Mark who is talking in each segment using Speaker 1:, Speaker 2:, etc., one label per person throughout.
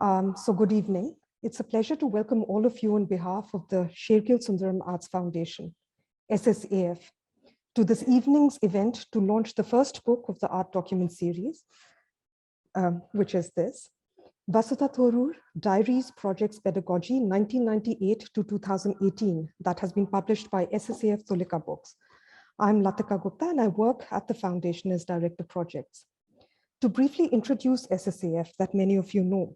Speaker 1: So good evening. It's a pleasure to welcome all of you on behalf of the Sher-Gil Arts Foundation, SSAF, to this evening's event to launch the first book of the art document series, which is this, Vasudha Thozhur, Diaries, Projects, Pedagogy, 1998 to 2018, that has been published by SSAF Tulika Books. I'm Latika Gupta and I work at the foundation as Director Projects. To briefly introduce SSAF that many of you know,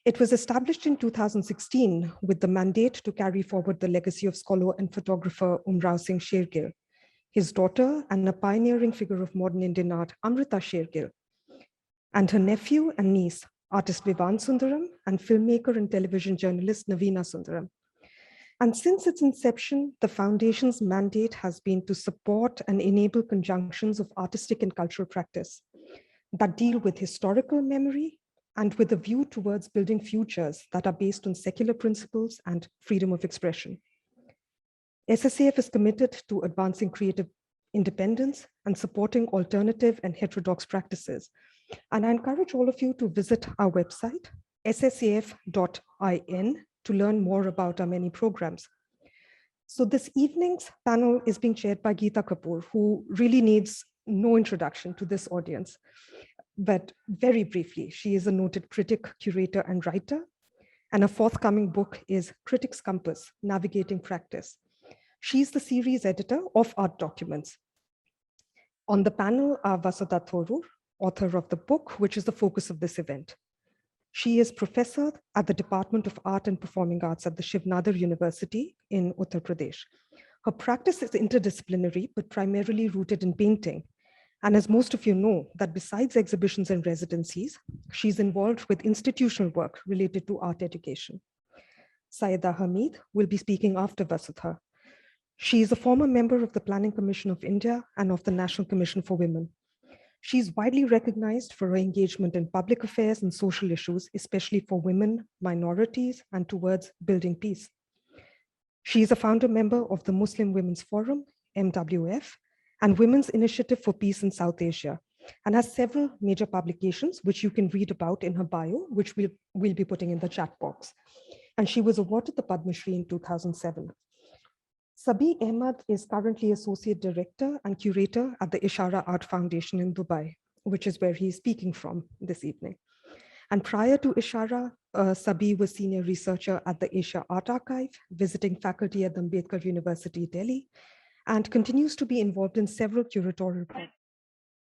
Speaker 1: it was established in 2016 with the mandate to carry forward the legacy of scholar and photographer Umrao Singh Sher-Gil, his daughter and a pioneering figure of modern Indian art, Amrita Sher-Gil, and her nephew and niece, artist Vivan Sundaram and filmmaker and television journalist Naveena Sundaram. And since its inception, the foundation's mandate has been to support and enable conjunctions of artistic and cultural practice that deal with historical memory and with a view towards building futures that are based on secular principles and freedom of expression. SSAF is committed to advancing creative independence and supporting alternative and heterodox practices. And I encourage all of you to visit our website, ssaf.in, to learn more about our many programs. So this evening's panel is being chaired by Geeta Kapur, who really needs no introduction to this audience. But very briefly, she is a noted critic, curator, and writer. And her forthcoming book is Critics' Compass, Navigating Practice. She's the series editor of Art Documents. On the panel are Vasudha Thozhur, author of the book, which is the focus of this event. She is professor at the Department of Art and Performing Arts at the Shiv Nadar University in Uttar Pradesh. Her practice is interdisciplinary, but primarily rooted in painting. And as most of you know, that besides exhibitions and residencies, she's involved with institutional work related to art education. Syeda Hameed will be speaking after Vasudha. She is a former member of the Planning Commission of India and of the National Commission for Women. She's widely recognized for her engagement in public affairs and social issues, especially for women, minorities, and towards building peace. She is a founder member of the Muslim Women's Forum, MWF, and Women's Initiative for Peace in South Asia, and has several major publications, which you can read about in her bio, which we'll be putting in the chat box. And she was awarded the Padma Shri in 2007. Sabih Ahmed is currently Associate Director and Curator at the Ishara Art Foundation in Dubai, which is where he's speaking from this evening. And prior to Ishara, Sabih was Senior Researcher at the Asia Art Archive, visiting faculty at the Ambedkar University, Delhi, and continues to be involved in several curatorial projects,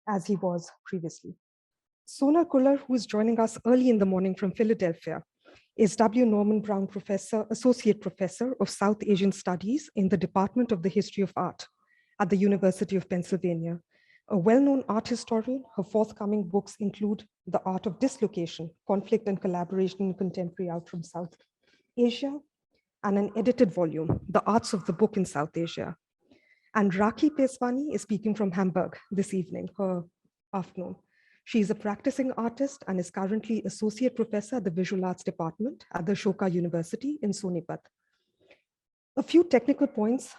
Speaker 1: as he was previously. Sonal Khullar, who is joining us early in the morning from Philadelphia, is W. Norman Brown Professor, Associate Professor of South Asian Studies in the Department of the History of Art at the University of Pennsylvania. A well-known art historian, her forthcoming books include The Art of Dislocation, Conflict and Collaboration in Contemporary Art from South Asia, and an edited volume, The Arts of the Book in South Asia. And Rakhi Peshwani is speaking from Hamburg this evening, her afternoon. She is a practicing artist and is currently Associate Professor at the Visual Arts Department at the Ashoka University in Sonipat. A few technical points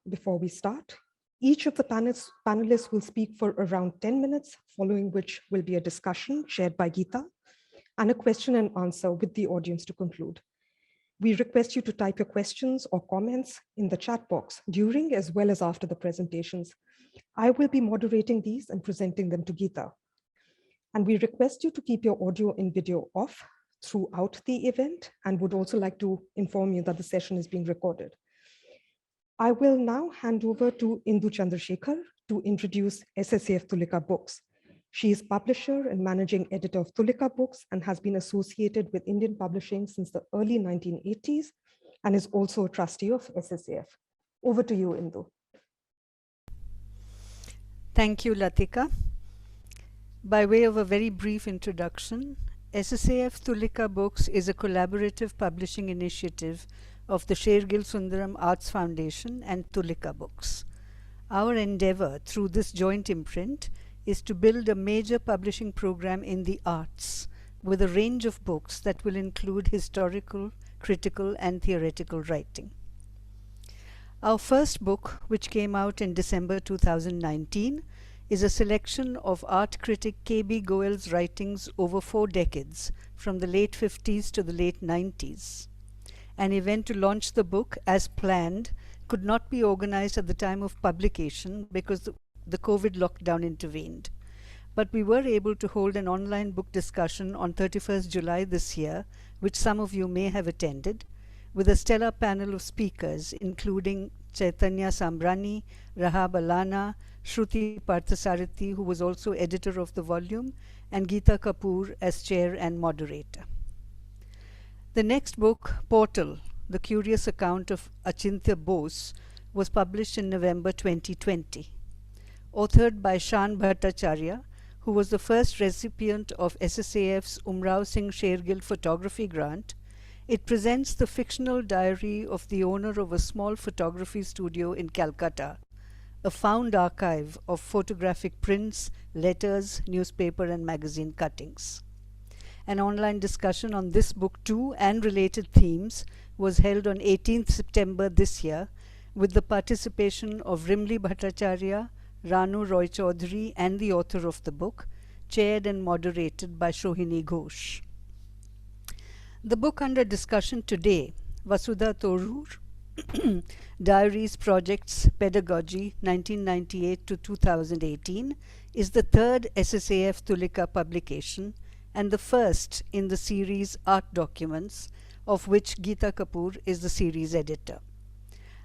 Speaker 1: before we start. Each of the panelists will speak for around 10 minutes, following which will be a discussion chaired by Geeta and a question and answer with the audience to conclude. We request you to type your questions or comments in the chat box during as well as after the presentations. I will be moderating these and presenting them to Geeta. And we request you to keep your audio and video off throughout the event and would also like to inform you that the session is being recorded. I will now hand over to Indu Chandrasekhar to introduce SSAF Tulika Books. She is publisher and managing editor of Tulika Books and has been associated with Indian publishing since the early 1980s and is also a trustee of SSAF. Over to you, Indu.
Speaker 2: Thank you, Latika. By way of a very brief introduction, SSAF Tulika Books is a collaborative publishing initiative of the Sher-Gil Sundaram Arts Foundation and Tulika Books. Our endeavor through this joint imprint is to build a major publishing program in the arts with a range of books that will include historical, critical, and theoretical writing. Our first book, which came out in December 2019, is a selection of art critic K.B. Goel's writings over 4 decades, from the late 50s to the late 90s. An event to launch the book, as planned, could not be organized at the time of publication because the COVID lockdown intervened. But we were able to hold an online book discussion on 31st July this year, which some of you may have attended, with a stellar panel of speakers, including Chaitanya Sambrani, Rahab Alana, Shruti Parthasarathy, who was also editor of the volume, and Geeta Kapur as chair and moderator. The next book, Portal, The Curious Account of Achintya Bose, was published in November 2020. Authored by Shan Bhattacharya, who was the first recipient of SSAF's Umrao Singh Sher-Gil photography grant, it presents the fictional diary of the owner of a small photography studio in Calcutta, a found archive of photographic prints, letters, newspaper and magazine cuttings. An online discussion on this book too and related themes was held on 18th September this year with the participation of Rimli Bhattacharya, Ranu Roy Chaudhary and the author of the book, chaired and moderated by Shohini Ghosh. The book under discussion today, Vasudha Thozhur, Diaries, Projects, Pedagogy, 1998 to 2018, is the third SSAF Tulika publication and the first in the series Art Documents, of which Geeta Kapur is the series editor.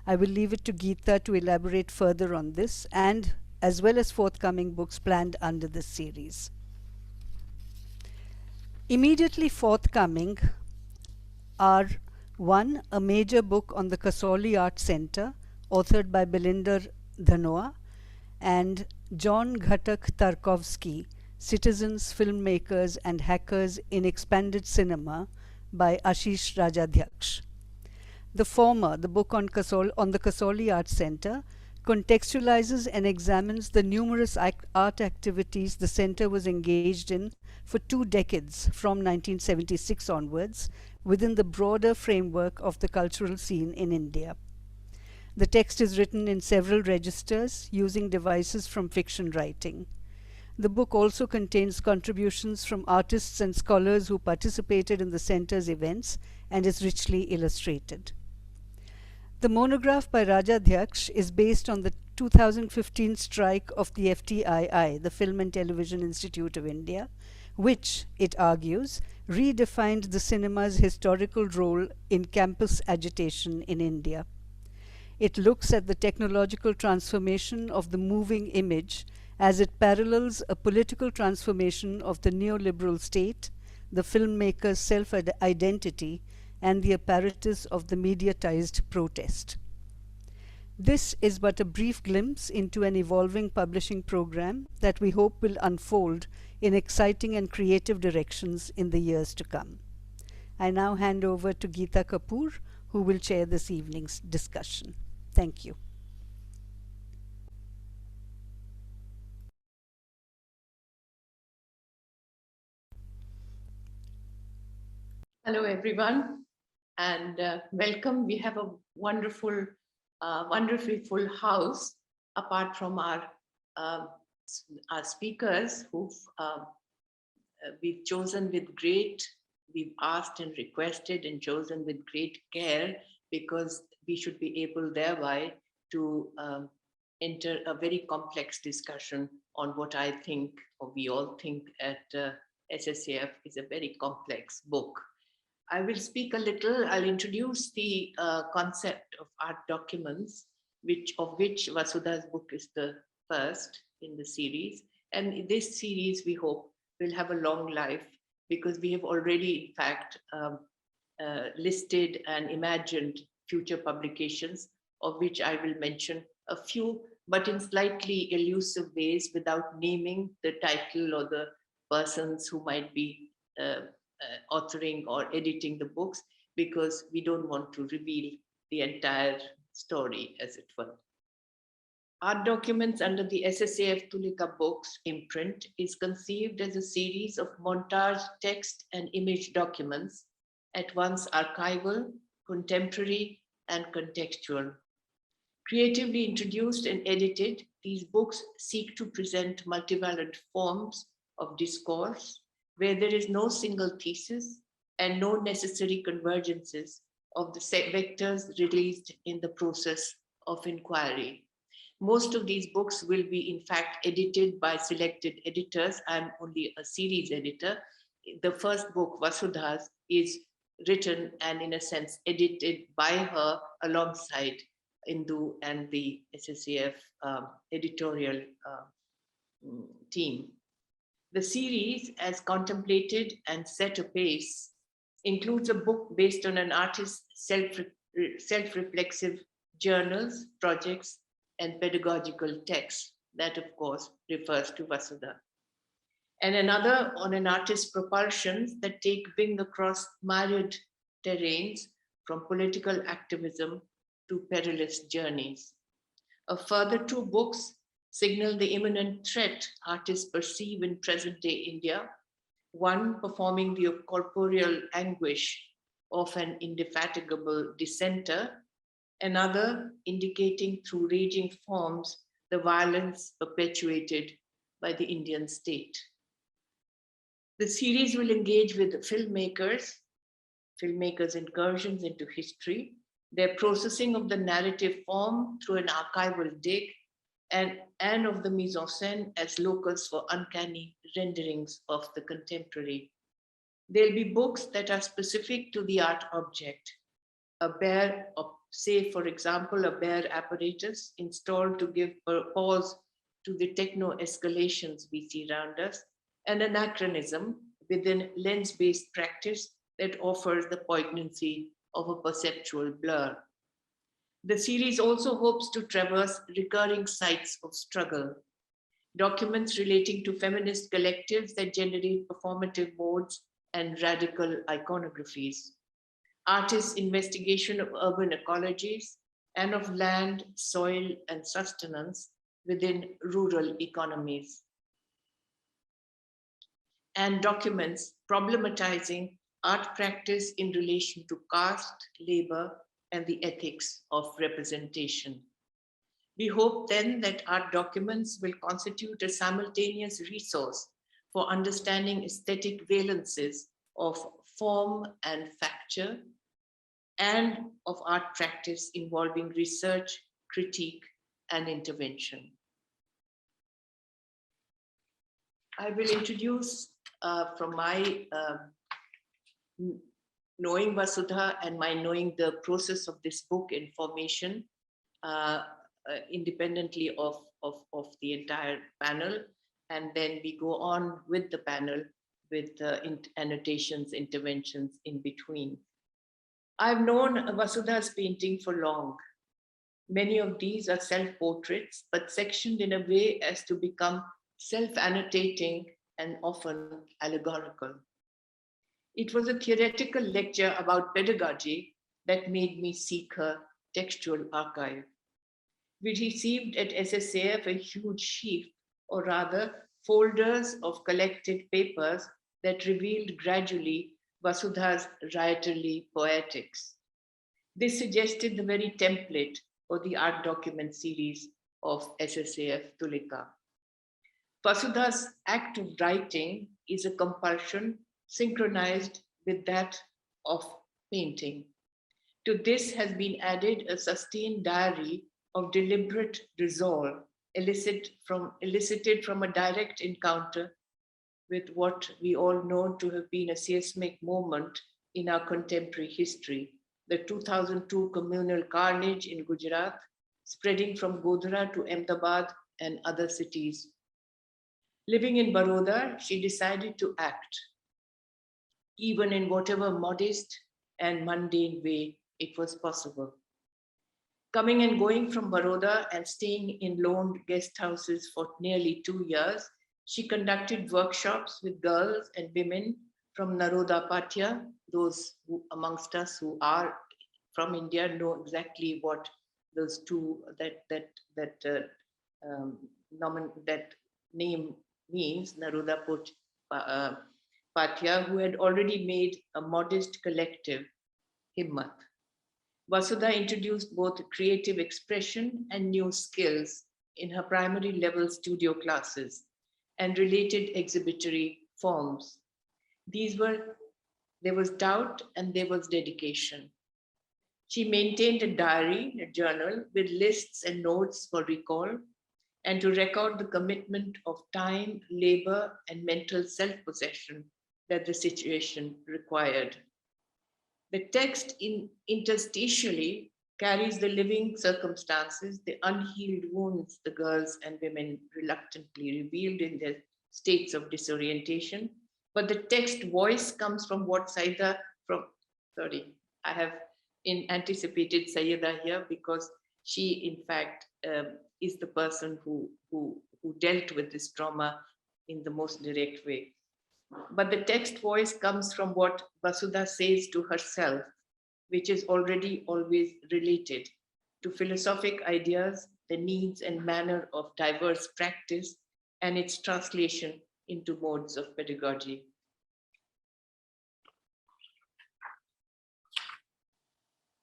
Speaker 2: I will leave it to Geeta to elaborate further on this and as well as forthcoming books planned under this series. Immediately forthcoming are 1. A major book on the Kasoli Art Center, authored by Belinder Dhanoa, and John Ghatak Tarkovsky, Citizens, Filmmakers and Hackers in Expanded Cinema, by Ashish Rajadhyaksh. The former, the book on the Kasoli Art Center, contextualizes and examines the numerous art activities the center was engaged in for 2 decades from 1976 onwards, within the broader framework of the cultural scene in India. The text is written in several registers using devices from fiction writing. The book also contains contributions from artists and scholars who participated in the center's events and is richly illustrated. The monograph by Rajadhyaksh is based on the 2015 strike of the FTII, the Film and Television Institute of India, which, it argues, redefined the cinema's historical role in campus agitation in India. It looks at the technological transformation of the moving image as it parallels a political transformation of the neoliberal state, the filmmaker's self-identity, and the apparatus of the mediatized protest. This is but a brief glimpse into an evolving publishing program that we hope will unfold in exciting and creative directions in the years to come. I now hand over to Geeta Kapur, who will chair this evening's discussion. Thank you.
Speaker 3: Hello, everyone, and welcome. We have a wonderfully full house, apart from our speakers who we've chosen with we've asked and requested and chosen with great care, because we should be able thereby to enter a very complex discussion on what I think, or we all think at SSAF, is a very complex book. I will speak a little. I'll introduce the concept of art documents, of which Vasudha's book is the first in the series. And this series, we hope, will have a long life, because we have already, in fact, listed and imagined future publications, of which I will mention a few, but in slightly elusive ways, without naming the title or the persons who might be authoring or editing the books, because we don't want to reveal the entire story, as it were. Art Documents under the SSAF Tulika Books imprint is conceived as a series of montaged text and image documents, at once archival, contemporary, and contextual. Creatively introduced and edited these books seek to present multivalent forms of discourse where there is no single thesis and no necessary convergences of the vectors released in the process of inquiry. Most of these books will be, in fact, edited by selected editors. I'm only a series editor. The first book, Vasudha's, is written and, in a sense, edited by her alongside Indu and the SSAF editorial team. The series, as contemplated and set apace, includes a book based on an artist's self-reflexive journals, projects, and pedagogical texts. That, of course, refers to Vasudha. And another on an artist's propulsions that take Bing across myriad terrains, from political activism to perilous journeys. A further 2 books signal the imminent threat artists perceive in present-day India, one performing the corporeal anguish of an indefatigable dissenter, another indicating through raging forms the violence perpetuated by the Indian state. The series will engage with filmmakers' incursions into history, their processing of the narrative form through an archival dig, and of the mise en scène as locus for uncanny renderings of the contemporary. There'll be books that are specific to the art object, say, for example, a bare apparatus installed to give pause to the techno-escalations we see around us, and anachronism within lens-based practice that offers the poignancy of a perceptual blur. The series also hopes to traverse recurring sites of struggle, documents relating to feminist collectives that generate performative modes and radical iconographies, artists' investigation of urban ecologies and of land, soil, and sustenance within rural economies, and documents problematizing art practice in relation to caste, labor, and the ethics of representation. We hope then that art documents will constitute a simultaneous resource for understanding aesthetic valences of form and facture, and of art practice involving research, critique, and intervention. I will introduce from my knowing Vasudha and my knowing the process of this book in formation, independently of the entire panel, and then we go on with the panel with annotations, interventions in between. I've known Vasudha's painting for long. Many of these are self-portraits, but sectioned in a way as to become self-annotating and often allegorical. It was a theoretical lecture about pedagogy that made me seek her textual archive. We received at SSAF a huge sheaf, or rather folders of collected papers that revealed gradually Vasudha's rioterly poetics. This suggested the very template for the art document series of SSAF Tulika. Vasudha's act of writing is a compulsion synchronized with that of painting. To this has been added a sustained diary of deliberate resolve elicited from a direct encounter with what we all know to have been a seismic moment in our contemporary history, the 2002 communal carnage in Gujarat, spreading from Godhra to Ahmedabad and other cities. Living in Baroda, she decided to act, even in whatever modest and mundane way it was possible. Coming and going from Baroda and staying in loaned guest houses for nearly 2 years, she conducted workshops with girls and women from Naroda Patya. Those amongst us who are from India know exactly what those two, that name means, Naroda Patya, who had already made a modest collective, Himmat. Vasudha introduced both creative expression and new skills in her primary level studio classes and related exhibitory forms. There was doubt and there was dedication. She maintained a diary, a journal with lists and notes for recall and to record the commitment of time, labor, and mental self-possession that the situation required. The text interstitially carries the living circumstances, the unhealed wounds the girls and women reluctantly revealed in their states of disorientation. But the text voice comes from what Saida I have anticipated Sayyida here because she, in fact, is the person who dealt with this trauma in the most direct way. But the text voice comes from what Vasudha says to herself, which is already always related to philosophic ideas, the needs and manner of diverse practice, and its translation into modes of pedagogy.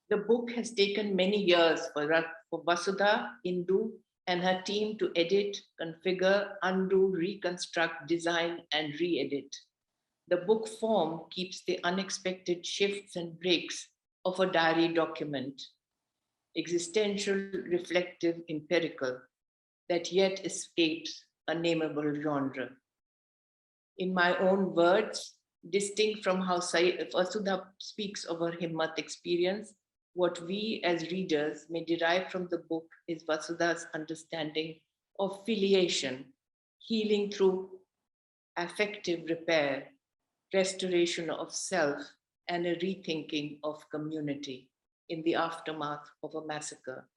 Speaker 3: The book has taken many years for Vasudha, Indu, and her team to edit, configure, undo, reconstruct, design, and re-edit. The book form keeps the unexpected shifts and breaks of a diary document, existential, reflective, empirical, that yet escapes a nameable genre. In my own words, distinct from how Vasudha speaks of her Himmat experience, what we as readers may derive from the book is Vasudha's understanding of filiation, healing through affective repair, restoration of self, and a rethinking of community in the aftermath of a massacre.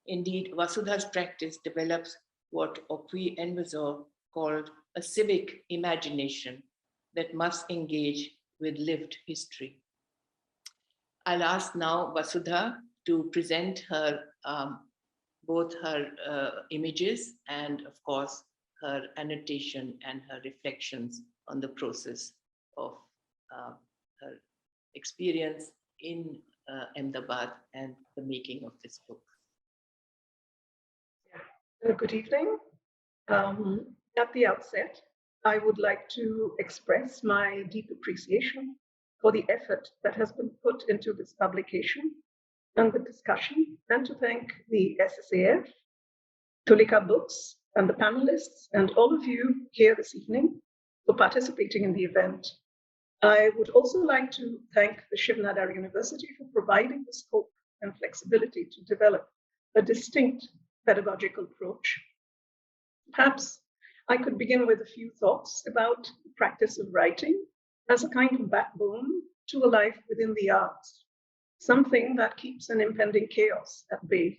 Speaker 3: Indeed, Vasudha's practice develops what Aupuy Envesor called a civic imagination that must engage with lived history. I'll ask now Vasudha to present her both her images and, of course, her annotation and her reflections on the process of her experience in Ahmedabad and the making of this book.
Speaker 4: Good evening. At the outset, I would like to express my deep appreciation for the effort that has been put into this publication and the discussion, and to thank the SSAF, Tulika Books, and the panelists, and all of you here this evening for participating in the event. I would also like to thank the Shiv Nadar University for providing the scope and flexibility to develop a distinct pedagogical approach. Perhaps I could begin with a few thoughts about the practice of writing as a kind of backbone to a life within the arts, something that keeps an impending chaos at bay.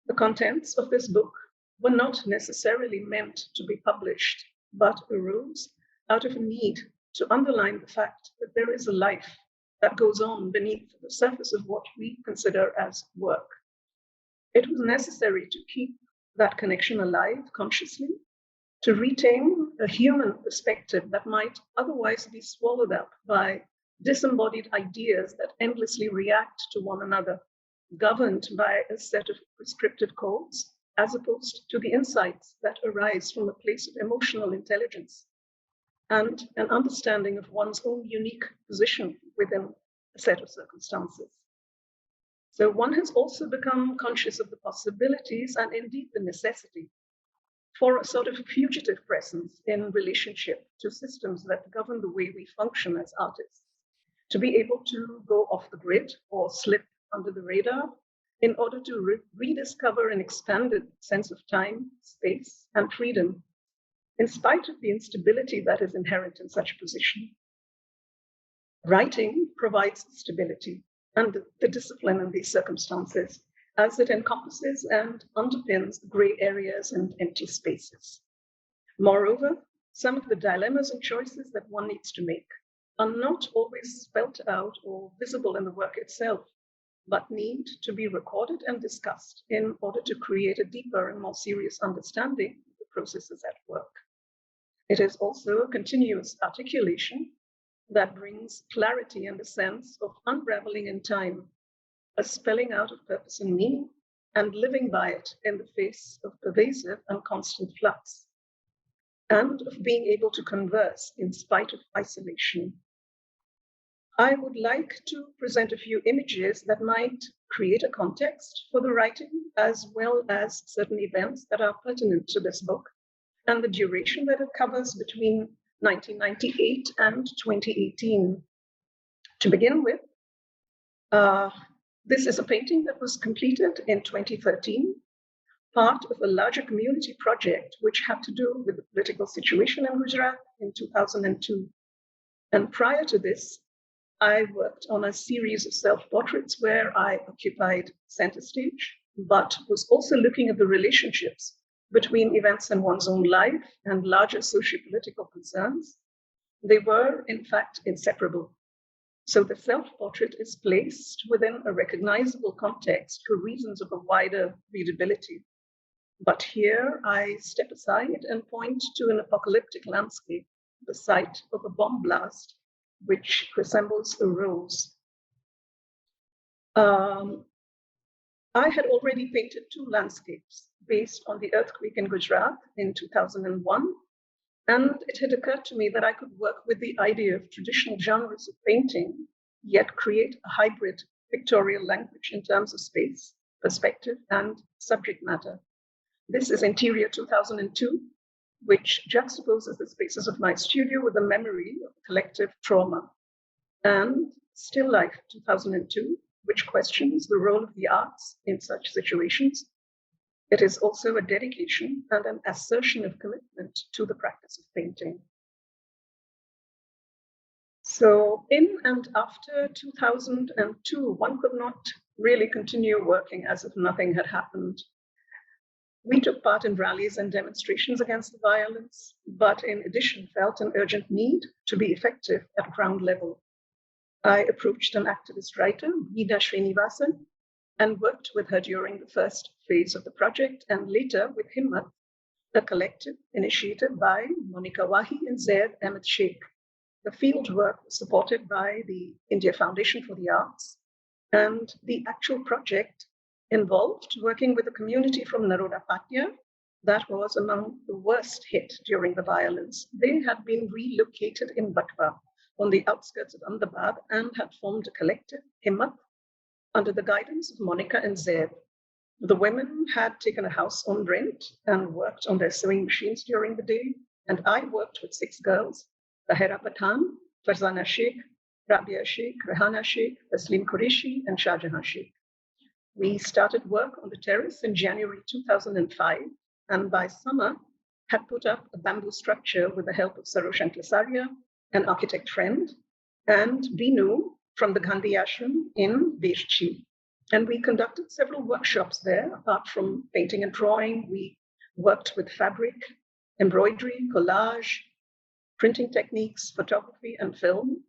Speaker 4: The contents of this book were not necessarily meant to be published, but arose out of a need to underline the fact that there is a life that goes on beneath the surface of what we consider as work. It was necessary to keep that connection alive consciously, to retain a human perspective that might otherwise be swallowed up by disembodied ideas that endlessly react to one another, governed by a set of prescripted codes, as opposed to the insights that arise from a place of emotional intelligence and an understanding of one's own unique position within a set of circumstances. So one has also become conscious of the possibilities and indeed the necessity for a sort of fugitive presence in relationship to systems that govern the way we function as artists, to be able to go off the grid or slip under the radar in order to rediscover an expanded sense of time, space, and freedom, in spite of the instability that is inherent in such a position. Writing provides stability and the discipline in these circumstances, as it encompasses and underpins gray areas and empty spaces. Moreover, some of the dilemmas and choices that one needs to make are not always spelt out or visible in the work itself, but need to be recorded and discussed in order to create a deeper and more serious understanding of the processes at work. It is also a continuous articulation that brings clarity and a sense of unraveling in time, a spelling out of purpose and meaning and living by it in the face of pervasive and constant flux, and of being able to converse in spite of isolation. I would like to present a few images that might create a context for the writing, as well as certain events that are pertinent to this book and the duration that it covers between 1998 and 2018. To begin with, this is a painting that was completed in 2013, part of a larger community project which had to do with the political situation in Gujarat in 2002. And prior to this, I worked on a series of self-portraits where I occupied center stage, but was also looking at the relationships between events in one's own life and larger socio-political concerns. They were, in fact, inseparable. So the self-portrait is placed within a recognizable context for reasons of a wider readability. But here I step aside and point to an apocalyptic landscape, the site of a bomb blast, which resembles a rose. I had already painted two landscapes based on the earthquake in Gujarat in 2001, and it had occurred to me that I could work with the idea of traditional genres of painting, yet create a hybrid pictorial language in terms of space, perspective, and subject matter. This is Interior 2002, which juxtaposes the spaces of my studio with a memory of collective trauma, and Still Life 2002, which questions the role of the arts in such situations. It is also a dedication and an assertion of commitment to the practice of painting. So in and after 2002, one could not really continue working as if nothing had happened. We took part in rallies and demonstrations against the violence, but in addition felt an urgent need to be effective at ground level. I approached an activist writer, Veena Srinivasan, and worked with her during the first phase of the project, and later with Himmat, a collective initiated by Monica Wahi and Zaid Ahmed Sheikh. The field work was supported by the India Foundation for the Arts, and the actual project involved working with a community from Naroda Patya that was among the worst hit during the violence. They had been relocated in Batwa on the outskirts of Ahmedabad and had formed a collective, Himmat, under the guidance of Monica and Zaid. The women had taken a house on rent and worked on their sewing machines during the day, and I worked with 6 girls, Tahira Pathan, Farzana Sheikh, Rabia Sheikh, Rehana Sheikh, Taslim Qureshi, and Shahjahan Sheikh. We started work on the terrace in January 2005, and by summer had put up a bamboo structure with the help of Sarosh Anklasaria, an architect friend, and Binu from the Gandhi Ashram in Beshchi. And we conducted several workshops there. Apart from painting and drawing, we worked with fabric, embroidery, collage, printing techniques, photography, and film,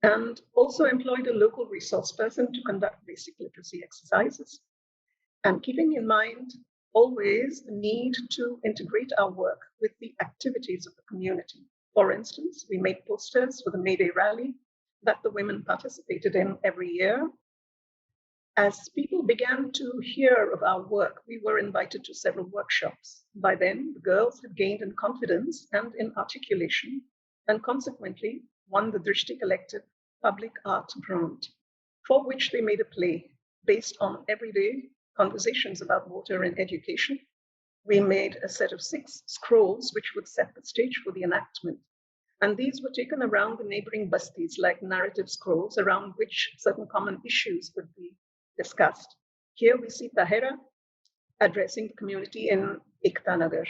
Speaker 4: and also employed a local resource person to conduct basic literacy exercises. And keeping in mind always the need to integrate our work with the activities of the community. For instance, we made posters for the May Day rally that the women participated in every year. As people began to hear of our work, we were invited to several workshops. By then, the girls had gained in confidence and in articulation, and consequently won the Drishti Collective Public Art Grant, for which they made a play based on everyday conversations about water and education. We made a set of 6 scrolls which would set the stage for the enactment. And these were taken around the neighboring bastis like narrative scrolls around which certain common issues would be discussed. Here we see Tahira addressing the community in Ekta Nagar.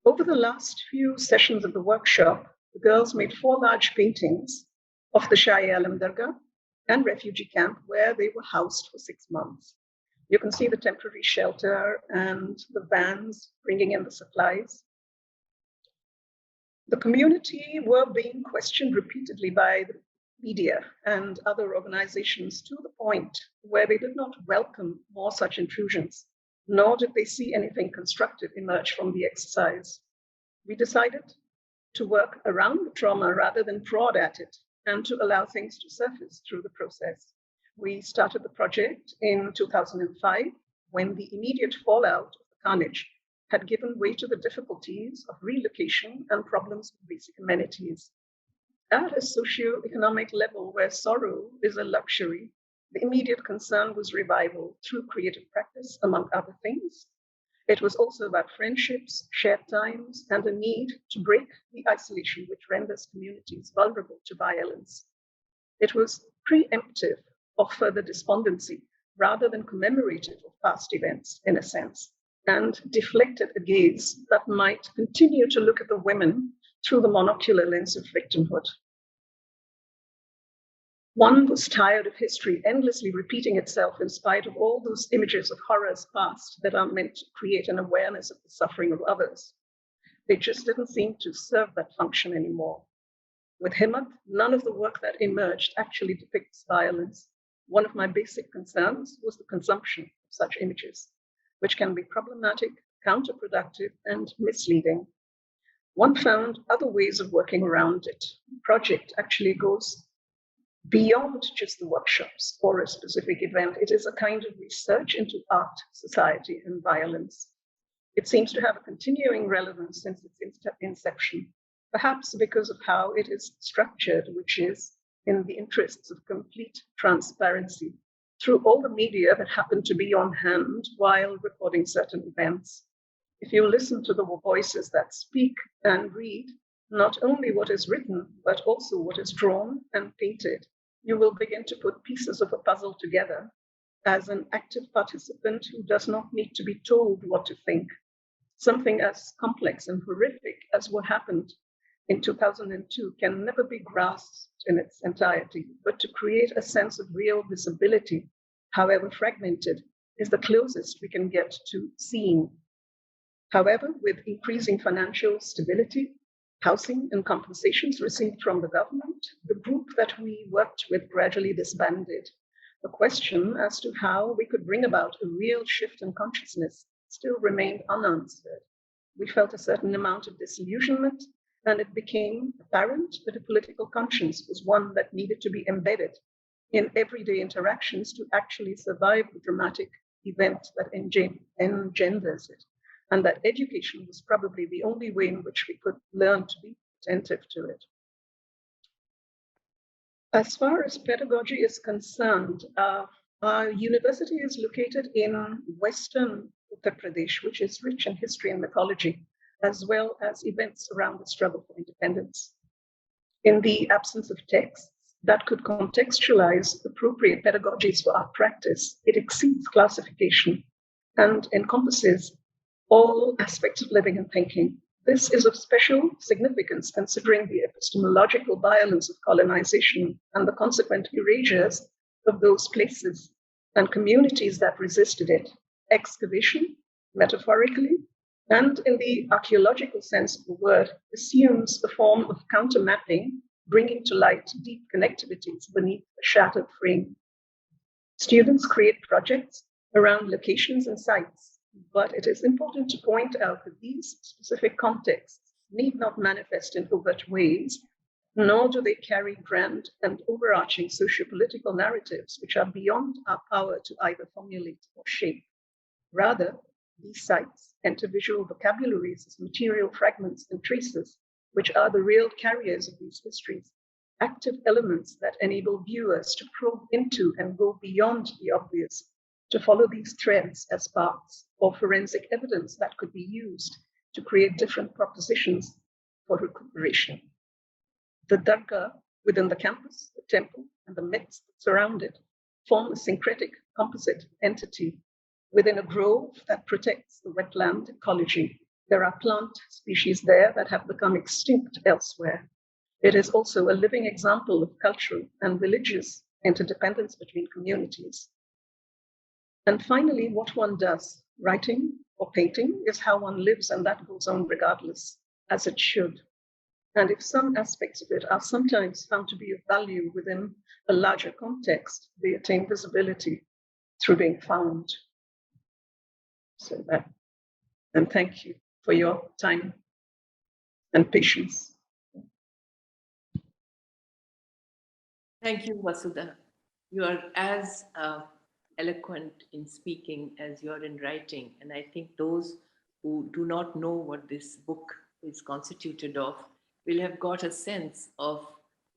Speaker 4: Over the last few sessions of the workshop, the girls made 4 large paintings of the Shah Alam Dargah and refugee camp where they were housed for 6 months. You can see the temporary shelter and the vans bringing in the supplies. The community were being questioned repeatedly by the media and other organizations to the point where they did not welcome more such intrusions, nor did they see anything constructive emerge from the exercise. We decided to work around the trauma rather than prod at it and to allow things to surface through the process. We started the project in 2005 when the immediate fallout of the carnage had given way to the difficulties of relocation and problems with basic amenities. At a socio-economic level where sorrow is a luxury, the immediate concern was revival through creative practice, among other things. It was also about friendships, shared times, and a need to break the isolation which renders communities vulnerable to violence. It was preemptive of further despondency rather than commemorative of past events, in a sense, and deflected a gaze that might continue to look at the women through the monocular lens of victimhood. One was tired of history endlessly repeating itself in spite of all those images of horrors past that are meant to create an awareness of the suffering of others. They just didn't seem to serve that function anymore. With Hameed, none of the work that emerged actually depicts violence. One of my basic concerns was the consumption of such images, which can be problematic, counterproductive, and misleading. One found other ways of working around it. The project actually goes beyond just the workshops or a specific event. It is a kind of research into art, society, and violence. It seems to have a continuing relevance since its inception, perhaps because of how it is structured, which is in the interests of complete transparency through all the media that happen to be on hand while recording certain events. If you listen to the voices that speak and read, not only what is written, but also what is drawn and painted, you will begin to put pieces of a puzzle together as an active participant who does not need to be told what to think. Something as complex and horrific as what happened in 2002 can never be grasped in its entirety, but to create a sense of real visibility, however fragmented, is the closest we can get to seeing. However, with increasing financial stability, housing and compensations received from the government, the group that we worked with gradually disbanded. The question as to how we could bring about a real shift in consciousness still remained unanswered. We felt a certain amount of disillusionment, and it became apparent that a political conscience was one that needed to be embedded in everyday interactions to actually survive the dramatic event that engenders it, and that education was probably the only way in which we could learn to be attentive to it. As far as pedagogy is concerned, our university is located in Western Uttar Pradesh, which is rich in history and mythology, as well as events around the struggle for independence. In the absence of texts that could contextualize appropriate pedagogies for our practice, it exceeds classification and encompasses all aspects of living and thinking. This is of special significance considering the epistemological violence of colonization and the consequent erasures of those places and communities that resisted it. Excavation, metaphorically, and in the archaeological sense of the word, assumes a form of counter-mapping, bringing to light deep connectivities beneath a shattered frame. Students create projects around locations and sites, but it is important to point out that these specific contexts need not manifest in overt ways, nor do they carry grand and overarching socio-political narratives which are beyond our power to either formulate or shape. Rather, these sites enter visual vocabularies as material fragments and traces, which are the real carriers of these histories, active elements that enable viewers to probe into and go beyond the obvious, to follow these threads as paths or forensic evidence that could be used to create different propositions for recuperation. The dargah within the campus, the temple, and the myths that surround it form a syncretic composite entity within a grove that protects the wetland ecology. There are plant species there that have become extinct elsewhere. It is also a living example of cultural and religious interdependence between communities. And finally, what one does, writing or painting, is how one lives, and that goes on regardless, as it should. And if some aspects of it are sometimes found to be of value within a larger context, they attain visibility through being found. So that, and thank you for your time and patience.
Speaker 3: Thank you, Vasudha. You are as eloquent in speaking as you're in writing. And I think those who do not know what this book is constituted of will have got a sense of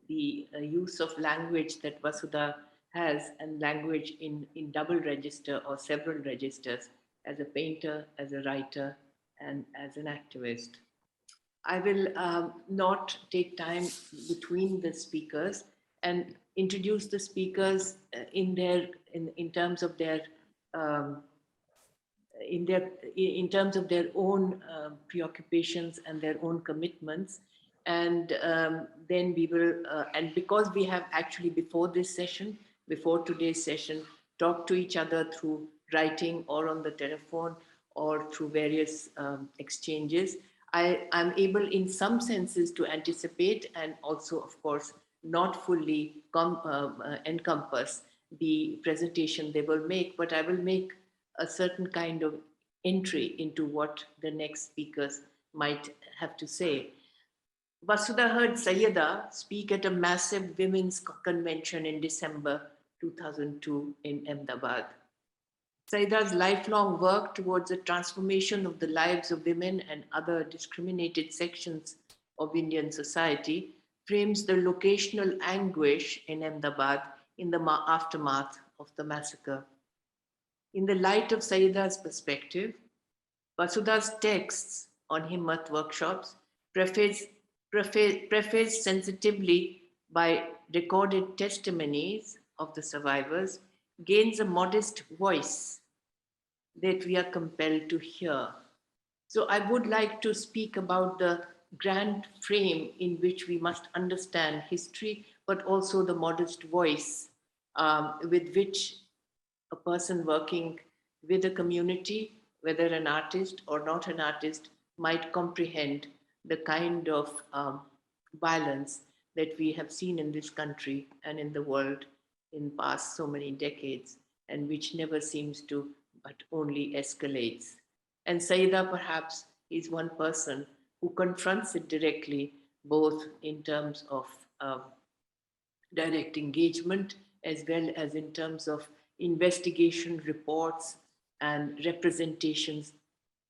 Speaker 3: the use of language that Vasudha has, and language in double register or several registers, as a painter, as a writer, and as an activist. I will not take time between the speakers and introduce the speakers in terms of their um, in terms of their own preoccupations and their own commitments. And then we will, and because we have actually before this session, before today's session, talked to each other through writing or on the telephone or through various exchanges, I'm able in some senses to anticipate and also, of course, not fully encompass the presentation they will make, but I will make a certain kind of entry into what the next speakers might have to say. Vasudha heard Syeda speak at a massive women's convention in December 2002 in Ahmedabad. Saiyida's lifelong work towards the transformation of the lives of women and other discriminated sections of Indian society frames the locational anguish in Ahmedabad in the aftermath of the massacre. In the light of Saiyida's perspective, Vasudha's texts on Himmat workshops, prefaced sensitively by recorded testimonies of the survivors, gains a modest voice that we are compelled to hear. So I would like to speak about the grand frame in which we must understand history, but also the modest voice with which a person working with a community, whether an artist or not an artist, might comprehend the kind of violence that we have seen in this country and in the world in past so many decades, and which never seems to but only escalates. And Syeda perhaps is one person who confronts it directly, both in terms of direct engagement as well as in terms of investigation reports and representations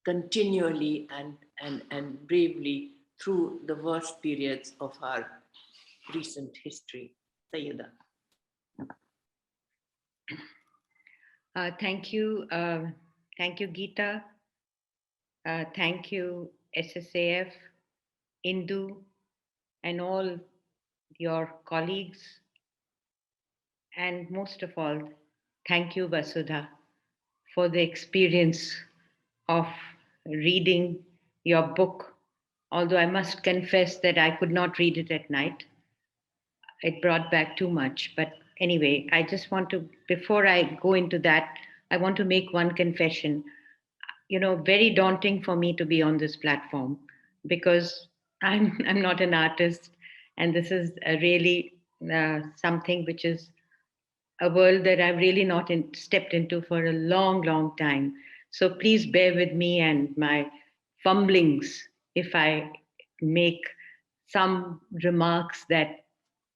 Speaker 3: continually and bravely through the worst periods of our recent history. Syeda.
Speaker 5: Thank you, Geeta. Thank you, SSAF, Indu, and all your colleagues. And most of all, thank you, Vasudha, for the experience of reading your book. Although I must confess that I could not read it at night. It brought back too much. But anyway, I just want to, before I go into that, I want to make one confession. You know, very daunting for me to be on this platform because I'm not an artist, and this is really something which is a world that I've really not stepped into for a long, long time. So please bear with me and my fumblings if I make some remarks that,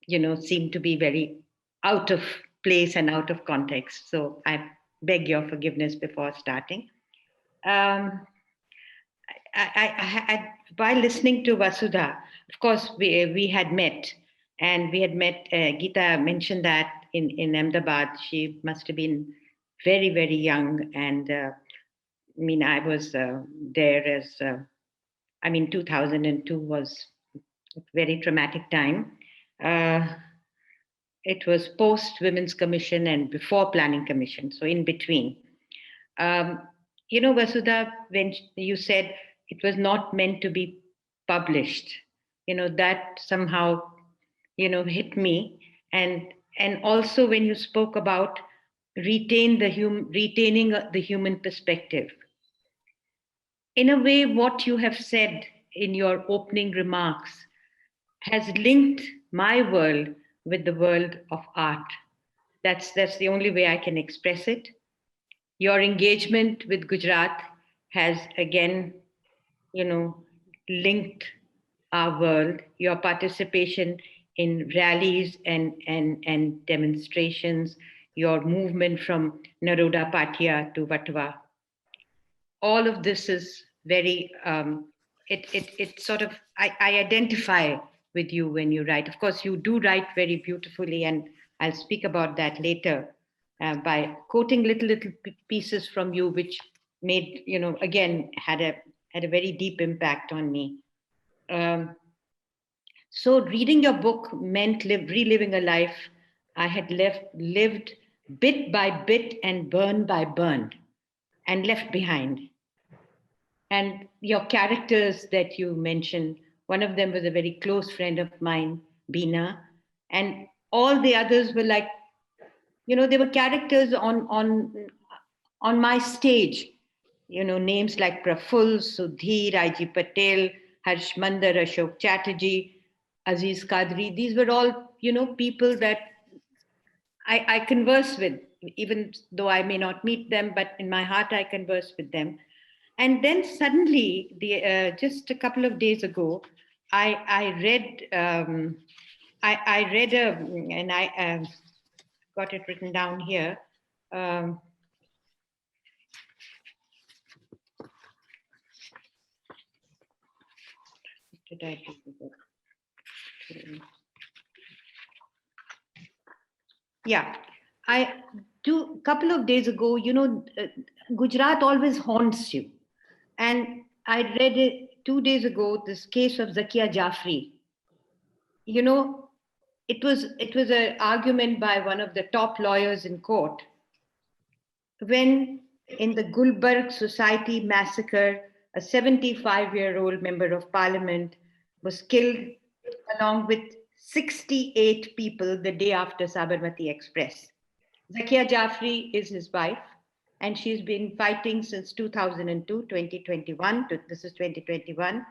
Speaker 5: you know, seem to be very out of place and out of context. So I beg your forgiveness before starting. While listening to Vasudha, of course, we had met, and we had met. Geeta mentioned that in Ahmedabad, she must have been very, very young, and I mean, I was there as 2002 was a very traumatic time. It was post Women's Commission and before Planning Commission, so in between. You know, Vasudha, when you said it was not meant to be published, you know, that somehow, you know, hit me. And also when you spoke about retaining the human perspective. In a way, what you have said in your opening remarks has linked my world with the world of art. That's the only way I can express it. Your engagement with Gujarat has again, you know, linked our world. Your participation in rallies and demonstrations, your movement from Naroda Patia to Vatva. All of this is very, it sort of, I identify with you when you write. Of course, you do write very beautifully, and I'll speak about that later by quoting little pieces from you, which made, again, had a very deep impact on me. So reading your book meant reliving a life I had lived bit by bit and burn by burn and left behind. And your characters that you mentioned, one of them was a very close friend of mine, Bina, and all the others were like, they were characters on my stage, names like Praful, Sudhir, Raji Patel, Harsh Mandar, Ashok Chatterjee, Aziz Qadri. These were all, people that I converse with, even though I may not meet them, but in my heart I converse with them. And then suddenly, just a couple of days ago, I read, and I got it written down here. Did I do the book? Yeah, a couple of days ago, Gujarat always haunts you. And I read it 2 days ago, this case of Zakia Jafri. It was an argument by one of the top lawyers in court when in the Gulbarg Society massacre, a 75-year-old member of parliament was killed along with 68 people the day after Sabarmati Express. Zakia Jafri is his wife, and she's been fighting since 2002, 2021, this is 2021,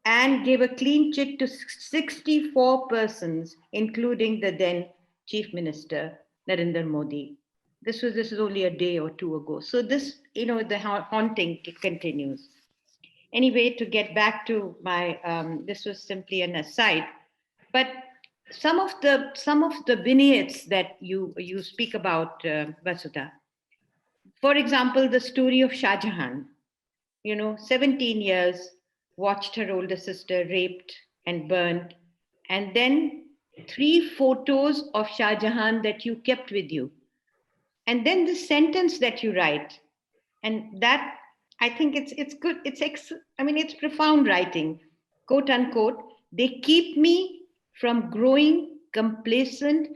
Speaker 5: and gave a clean chit to 64 persons, including the then Chief Minister, Narendra Modi. This is only a day or two ago. So this, the haunting continues. Anyway, to get back to my, this was simply an aside, but some of the vignettes that you speak about, Vasudha. For example, the story of Shah Jahan, 17 years, watched her older sister raped and burned, and then 3 photos of Shah Jahan that you kept with you. And then the sentence that you write, and that, I think it's good, it's profound writing, quote unquote, they keep me from growing complacent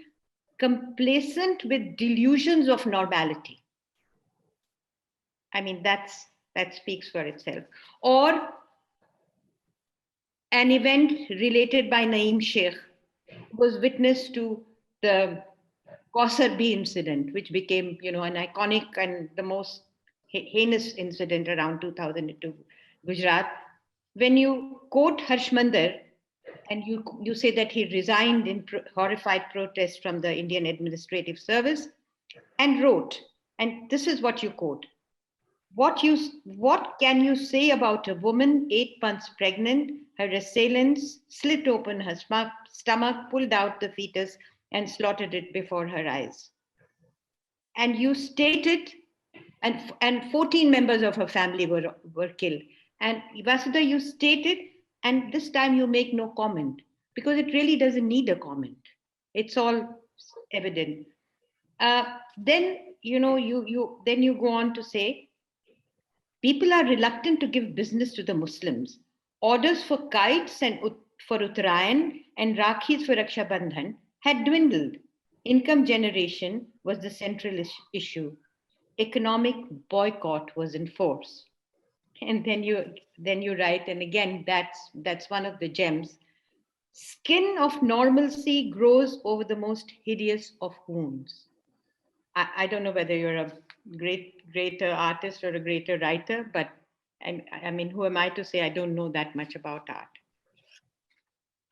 Speaker 5: with delusions of normality. That speaks for itself. Or an event related by Naeem Sheikh was witness to the Kausar B incident, which became, an iconic and the most heinous incident around 2002 Gujarat. When you quote Harsh Mandar and you say that he resigned in horrified protest from the Indian Administrative Service and wrote, and this is what you quote, what can you say about a woman 8 months pregnant, her assailants slit open her stomach, pulled out the fetus and slaughtered it before her eyes. And you stated, and 14 members of her family were killed. And Vasudha, you stated, and this time you make no comment, because it really doesn't need a comment. It's all evident. Then, then you go on to say, people are reluctant to give business to the Muslims. Orders for kites and for Uttarayan and Rakhis for Raksha Bandhan had dwindled. Income generation was the central issue. Economic boycott was in force. And then you write, and again, that's one of the gems. Skin of normalcy grows over the most hideous of wounds. I don't know whether you're a greater artist or a greater writer, but who am I to say I don't know that much about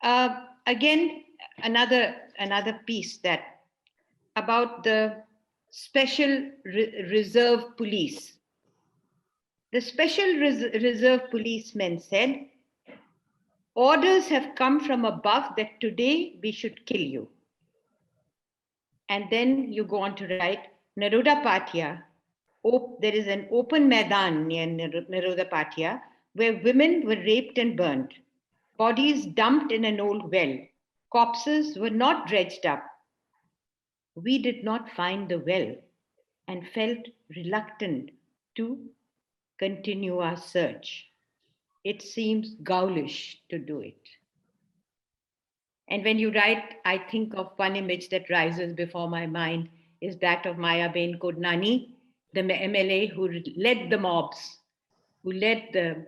Speaker 5: art? Again, another piece that about the special reserve police. The special reserve policemen said, orders have come from above that today we should kill you. And then you go on to write, Neruda Patia, there is an open Maidan near Neruda Patia where women were raped and burned, bodies dumped in an old well, corpses were not dredged up. We did not find the well and felt reluctant to continue our search. It seems ghoulish to do it. And when you write, I think of one image that rises before my mind is that of Mayaben Kodnani, the MLA who led the mobs, who led the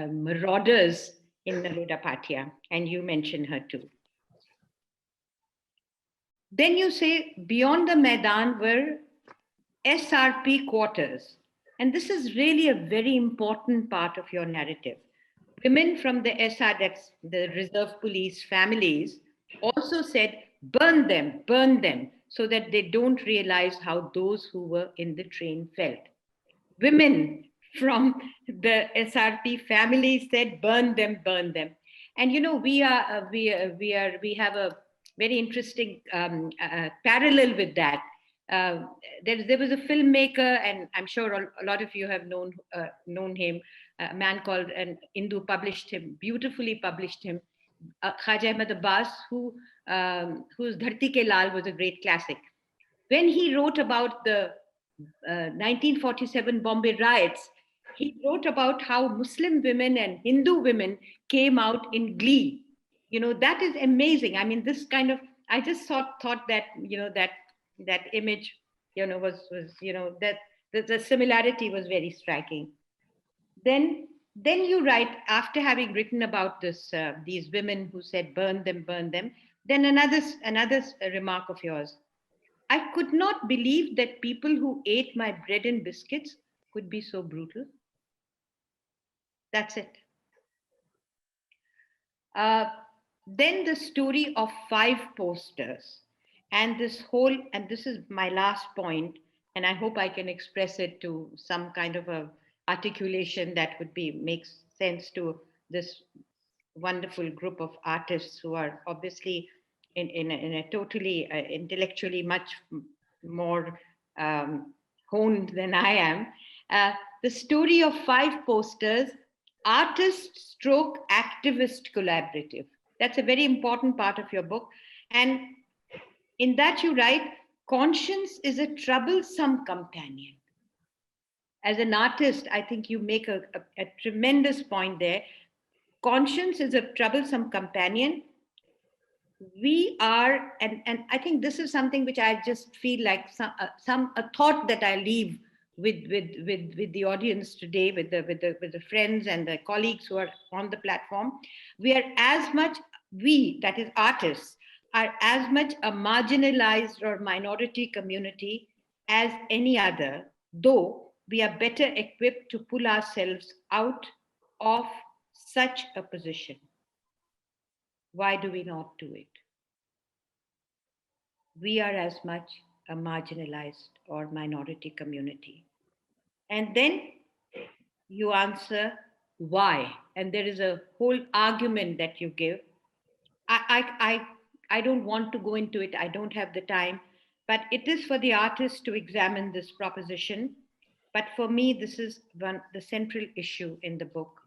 Speaker 5: marauders in Neruda Patia, and you mention her too. Then you say beyond the Maidan were SRP quarters. And this is really a very important part of your narrative. Women from the SR, that's the reserve police families, also said, burn them, so that they don't realize how those who were in the train felt. Women from the SRP families said, burn them. And you know, we have a very interesting parallel with that. There was a filmmaker, and I'm sure a lot of you have known him, a man called, and Indu beautifully published him, Khaja Ahmed Abbas, whose Dharti Ke Lal was a great classic. When he wrote about the 1947 Bombay riots, he wrote about how Muslim women and Hindu women came out in glee. You know, that is amazing. I mean, this kind of, I just thought that, you know, that image, you know, was you know, that the similarity was very striking. Then you write, after having written about this, these women who said burn them, then another remark of yours. I could not believe that people who ate my bread and biscuits could be so brutal. That's it. Then the story of 5 posters. And this is my last point, and I hope I can express it to some kind of a articulation that would makes sense to this wonderful group of artists who are obviously in a totally intellectually much more honed than I am. The story of 5 posters, artist / activist collaborative. That's a very important part of your book. And in that you write, conscience is a troublesome companion. As an artist, I think you make a tremendous point there. Conscience is a troublesome companion. We are, and I think this is something which I just feel like a thought that I leave with the audience today, with the friends and the colleagues who are on the platform. We are as much, that is artists, are as much a marginalized or minority community as any other, though we are better equipped to pull ourselves out of such a position. Why do we not do it? We are as much a marginalized or minority community. And then you answer why. And there is a whole argument that you give. I don't want to go into it. I don't have the time. But it is for the artist to examine this proposition. But for me, this is the central issue in the book.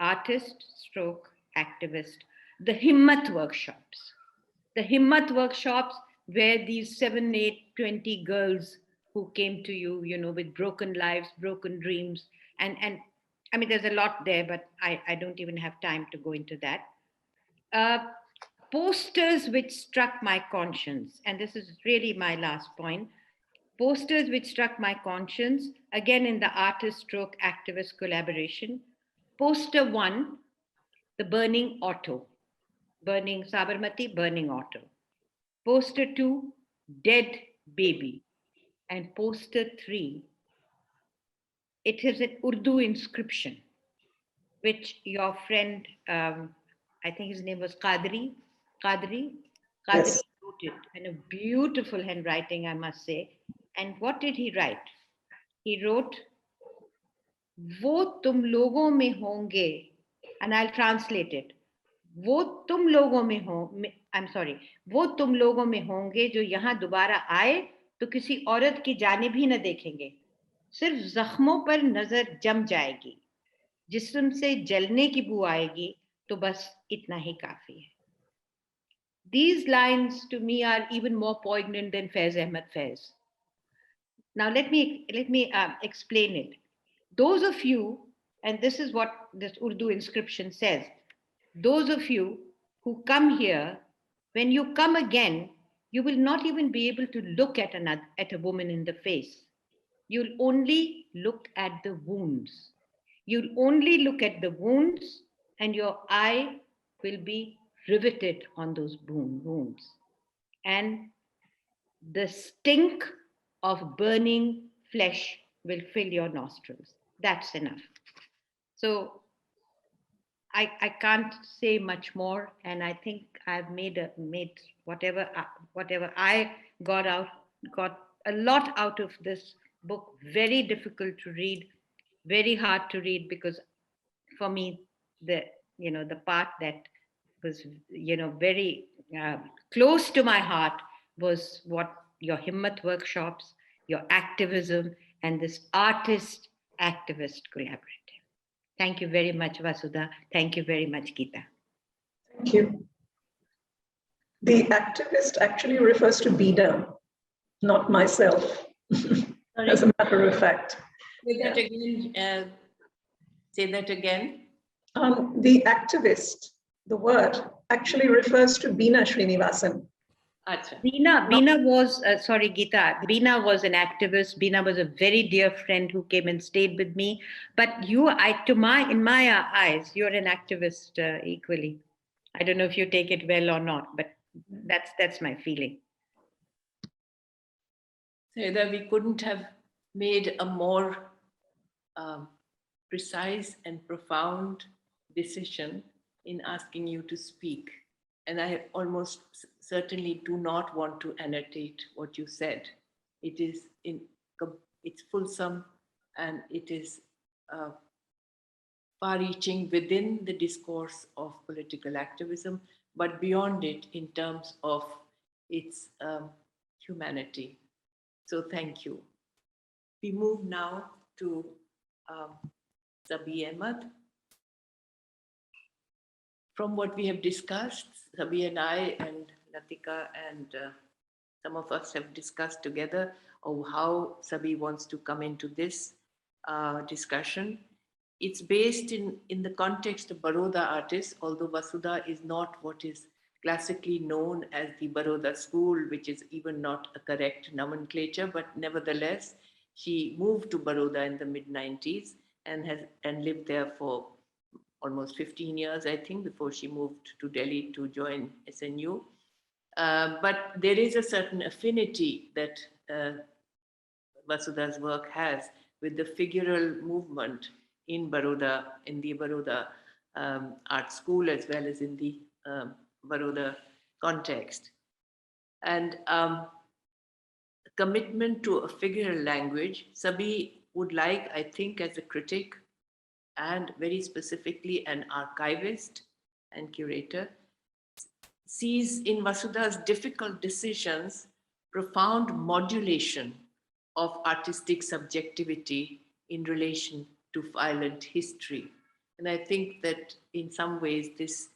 Speaker 5: Artist / activist. The Himmat workshops. The Himmat workshops where these 7, 8, 20 girls who came to you, you know, with broken lives, broken dreams. And I mean, there's a lot there, but I don't even have time to go into that. Posters which struck my conscience, and this is really my last point. Posters which struck my conscience, again in the artist / activist collaboration. Poster 1, the burning auto, burning Sabarmati, burning auto. Poster 2, dead baby. And poster 3, it is an Urdu inscription, which your friend, I think his name was Qadri
Speaker 6: Yes.
Speaker 5: wrote it in a beautiful handwriting, I must say. And what did he write? He wrote, "Wo tum logon mein honge," and I'll translate it. वो तुम लोगों में हो, I'm sorry, वो तुम लोगों में होंगे जो यहाँ दोबारा आए तो किसी औरत की जाने भी न देखेंगे, सिर्फ जख्मों पर नजर जम जाएगी, जिस्म से जलने की बू आएगी, तो बस इतना ही काफी है. These lines to me are even more poignant than Faiz Ahmed Faiz. Now let me explain it. Those of you, and this is what this Urdu inscription says, those of you who come here, when you come again, you will not even be able to look at a woman in the face. You'll only look at the wounds. You'll only look at the wounds, and your eye will be riveted on those wounds. And the stink of burning flesh will fill your nostrils. That's enough. So I can't say much more, and I think I've made whatever I got a lot out of this book. Very difficult to read, very hard to read, because for me the part that was very close to my heart was what your Himmat workshops, your activism, and this artist activist collaborative. Thank you very much, Vasudha. Thank you very much, Geeta.
Speaker 4: Thank you. The activist actually refers to Bida, not myself, as a matter of fact.
Speaker 3: Say that again. Say that again.
Speaker 4: The activist, the word, actually refers to Beena Srinivasan.
Speaker 5: Beena was, sorry, Geeta, Beena was an activist. Beena was a very dear friend who came and stayed with me. But in my eyes, you're an activist equally. I don't know if you take it well or not, but that's my feeling.
Speaker 3: Syeda, we couldn't have made a more precise and profound decision in asking you to speak. And I almost certainly do not want to annotate what you said. It's fulsome, and it is far-reaching within the discourse of political activism, but beyond it in terms of its humanity. So thank you. We move now to Sabih Ahmed. From what we have discussed, Sabih and I and Latika and some of us have discussed together of how Sabih wants to come into this discussion. It's based in the context of Baroda artists, although Vasudha is not what is classically known as the Baroda school, which is even not a correct nomenclature, but nevertheless, she moved to Baroda in the mid-90s and lived there for almost 15 years, I think, before she moved to Delhi to join SNU. But there is a certain affinity that Vasudha's work has with the figural movement in Baroda, in the Baroda art school, as well as in the Baroda context. And commitment to a figural language, Sabih would like, I think, as a critic, and very specifically an archivist and curator, sees in Vasudha's difficult decisions profound modulation of artistic subjectivity in relation to violent history. And I think that in some ways this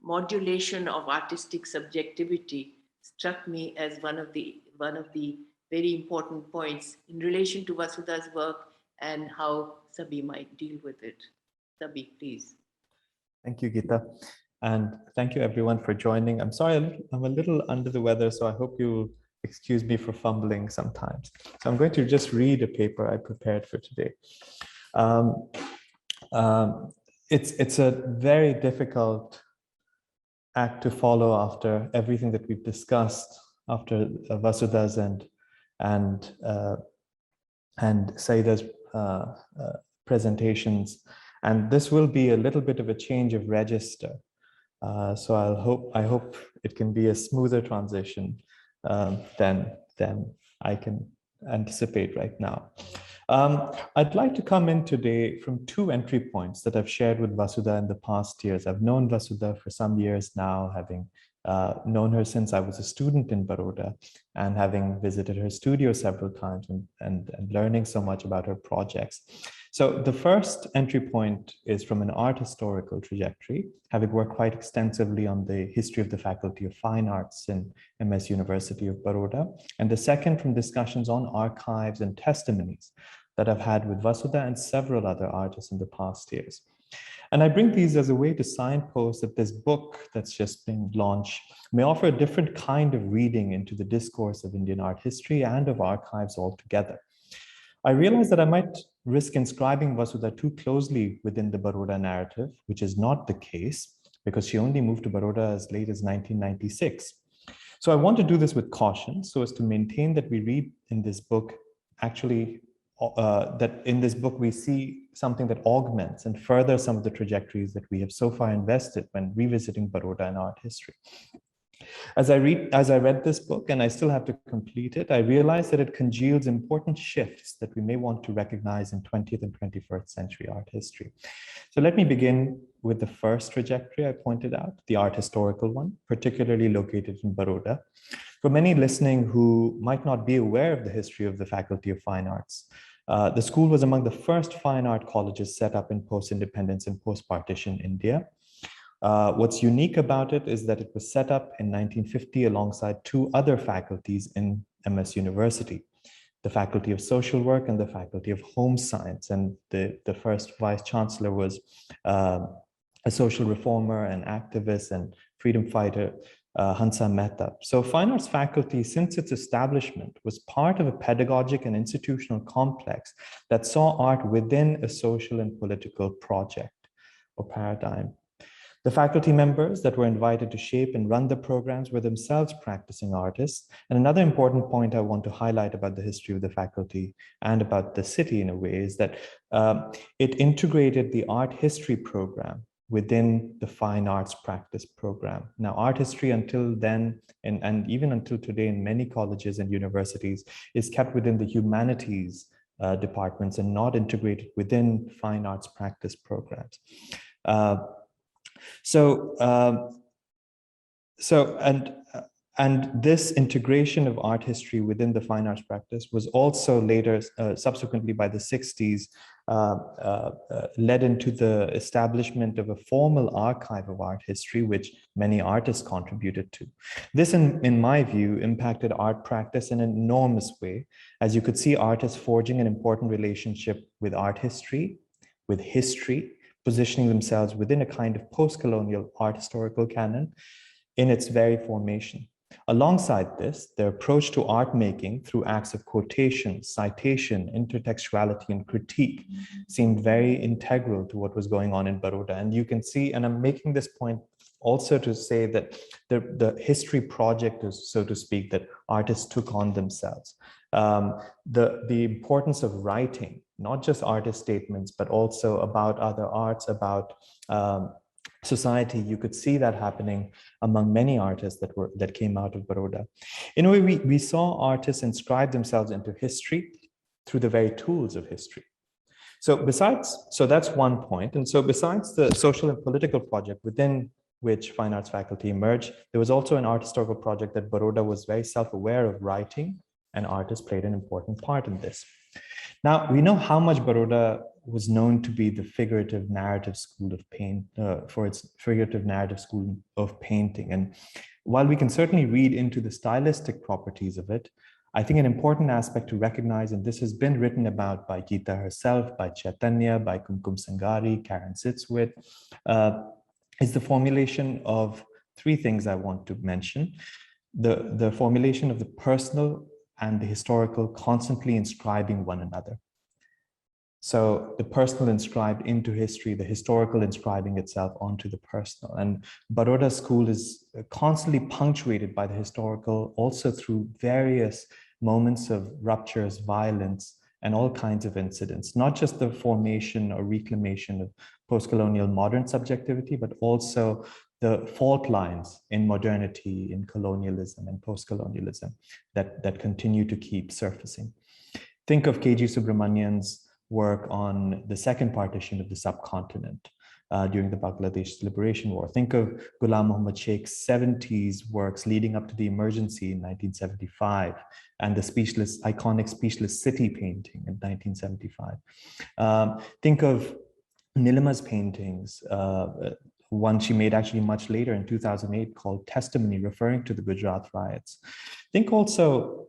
Speaker 3: modulation of artistic subjectivity struck me as one of the very important points in relation to Vasudha's work and how Sabih might deal with it. Sabih, please.
Speaker 7: Thank you, Geeta. And thank you everyone for joining. I'm sorry, I'm a little under the weather, so I hope you excuse me for fumbling sometimes. So I'm going to just read a paper I prepared for today. It's a very difficult act to follow after everything that we've discussed, after Vasudha's and Saiyida's presentations, and this will be a little bit of a change of register. So I hope it can be a smoother transition than I can anticipate right now. I'd like to come in today from two entry points that I've shared with Vasudha in the past years. I've known Vasudha for some years now, having known her since I was a student in Baroda and having visited her studio several times and learning so much about her projects. So the first entry point is from an art historical trajectory, having worked quite extensively on the history of the Faculty of Fine Arts in MS University of Baroda. And the second from discussions on archives and testimonies that I've had with Vasudha and several other artists in the past years. And I bring these as a way to signpost that this book that's just been launched may offer a different kind of reading into the discourse of Indian art history and of archives altogether. I realized that I might risk inscribing Vasudha too closely within the Baroda narrative, which is not the case because she only moved to Baroda as late as 1996. So I want to do this with caution so as to maintain that we read in this book actually that in this book we see something that augments and furthers some of the trajectories that we have so far invested when revisiting Baroda and art history. As I read this book, and I still have to complete it, I realized that it congeals important shifts that we may want to recognize in 20th and 21st century art history. So let me begin with the first trajectory I pointed out, the art historical one, particularly located in Baroda. For many listening who might not be aware of the history of the Faculty of Fine Arts, the school was among the first fine art colleges set up in post-independence and post-partition India. What's unique about it is that it was set up in 1950 alongside two other faculties in MS University, the Faculty of Social Work and the Faculty of Home Science. And the first vice chancellor was a social reformer and activist and freedom fighter, Hansa Mehta. So Fine Arts faculty, since its establishment, was part of a pedagogic and institutional complex that saw art within a social and political project or paradigm. The faculty members that were invited to shape and run the programs were themselves practicing artists. And another important point I want to highlight about the history of the faculty and about the city in a way is that it integrated the art history program within the fine arts practice program. Now, art history until then, and even until today in many colleges and universities, is kept within the humanities departments and not integrated within fine arts practice programs. And this integration of art history within the fine arts practice was also later, subsequently by the 60s, led into the establishment of a formal archive of art history, which many artists contributed to. This, in my view, impacted art practice in an enormous way, as you could see artists forging an important relationship with art history, with history, positioning themselves within a kind of post-colonial art historical canon in its very formation. Alongside this, their approach to art making through acts of quotation, citation, intertextuality, and critique seemed very integral to what was going on in Baroda. And you can see, and I'm making this point also to say that the history project is, so to speak, that artists took on themselves. The importance of writing, not just artist statements, but also about other arts, about society. You could see that happening among many artists that came out of Baroda. In a way, we saw artists inscribe themselves into history through the very tools of history. So that's one point. And so besides the social and political project within which fine arts faculty emerged, there was also an art historical project that Baroda was very self-aware of writing, and artists played an important part in this. Now, we know how much Baroda was known to be the figurative narrative school of for its figurative narrative school of painting. And while we can certainly read into the stylistic properties of it, I think an important aspect to recognize, and this has been written about by Geeta herself, by Chaitanya, by Kumkum Sangari, Karen Sitzwit, is the formulation of three things I want to mention. The formulation of the personal and the historical constantly inscribing one another. So the personal inscribed into history, the historical inscribing itself onto the personal. And Baroda school is constantly punctuated by the historical, also through various moments of ruptures, violence, and all kinds of incidents, not just the formation or reclamation of post-colonial modern subjectivity, but also the fault lines in modernity, in colonialism and post-colonialism that continue to keep surfacing. Think of K.G. Subramanian's work on the second partition of the subcontinent during the Bangladesh Liberation War. Think of Ghulam Muhammad Sheikh's 70s works leading up to the emergency in 1975 and the iconic Speechless City painting in 1975. Think of Nilima's paintings, one she made actually much later in 2008 called Testimony, referring to the Gujarat riots. Think also,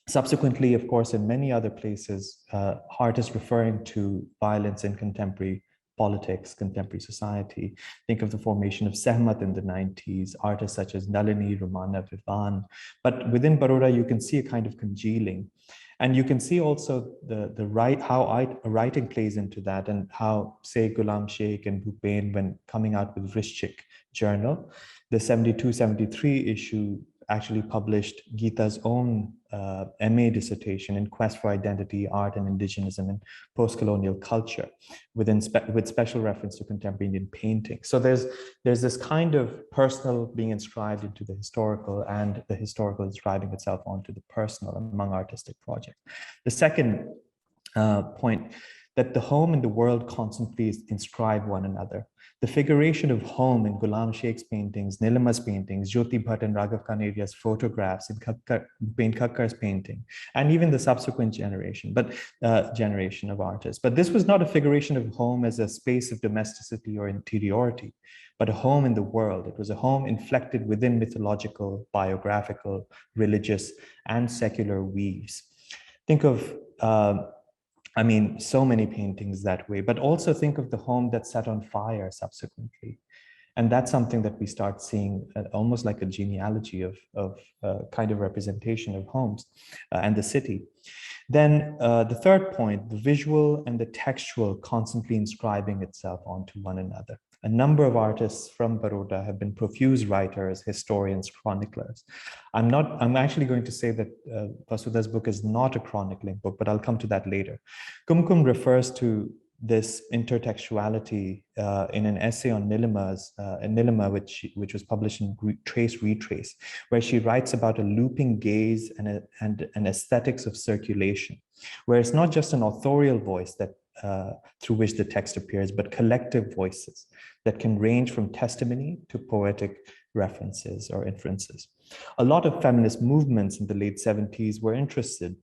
Speaker 7: subsequently, of course, in many other places, artists referring to violence in contemporary politics, contemporary society. Think of the formation of Sehmat in the 90s, artists such as Nalini, Romana, Vivan. But within Baroda, you can see a kind of congealing. And you can see also how writing plays into that, and how, say, Ghulam Sheikh and Bhupen, when coming out with Vrishchik Journal, the 72-73 issue actually published Geeta's own MA dissertation in Quest for Identity, Art and Indigenism in Post-Colonial Culture, with special reference to contemporary Indian painting. So there's this kind of personal being inscribed into the historical, and the historical inscribing itself onto the personal among artistic projects. The second point, that the home and the world constantly inscribe one another. The figuration of home in Ghulam Sheikh's paintings, Nilima's paintings, Jyoti Bhatt and Raghav Kaneria's photographs, in Bhupen Khakkar's painting, and even the subsequent generation of artists. But this was not a figuration of home as a space of domesticity or interiority, but a home in the world. It was a home inflected within mythological, biographical, religious, and secular weaves. Think of so many paintings that way, but also think of the home that set on fire subsequently. And that's something that we start seeing almost like a genealogy of kind of representation of homes and the city. Then the third point, the visual and the textual constantly inscribing itself onto one another. A number of artists from Baroda have been profuse writers, historians, chroniclers. I'm actually going to say that Vasudha's book is not a chronicling book, but I'll come to that later. Kumkum refers to this intertextuality in an essay on Nilima, which was published in Trace Retrace, where she writes about a looping gaze and an aesthetics of circulation, where it's not just an authorial voice that through which the text appears, but collective voices that can range from testimony to poetic references or inferences. A lot of feminist movements in the late 70s were interesting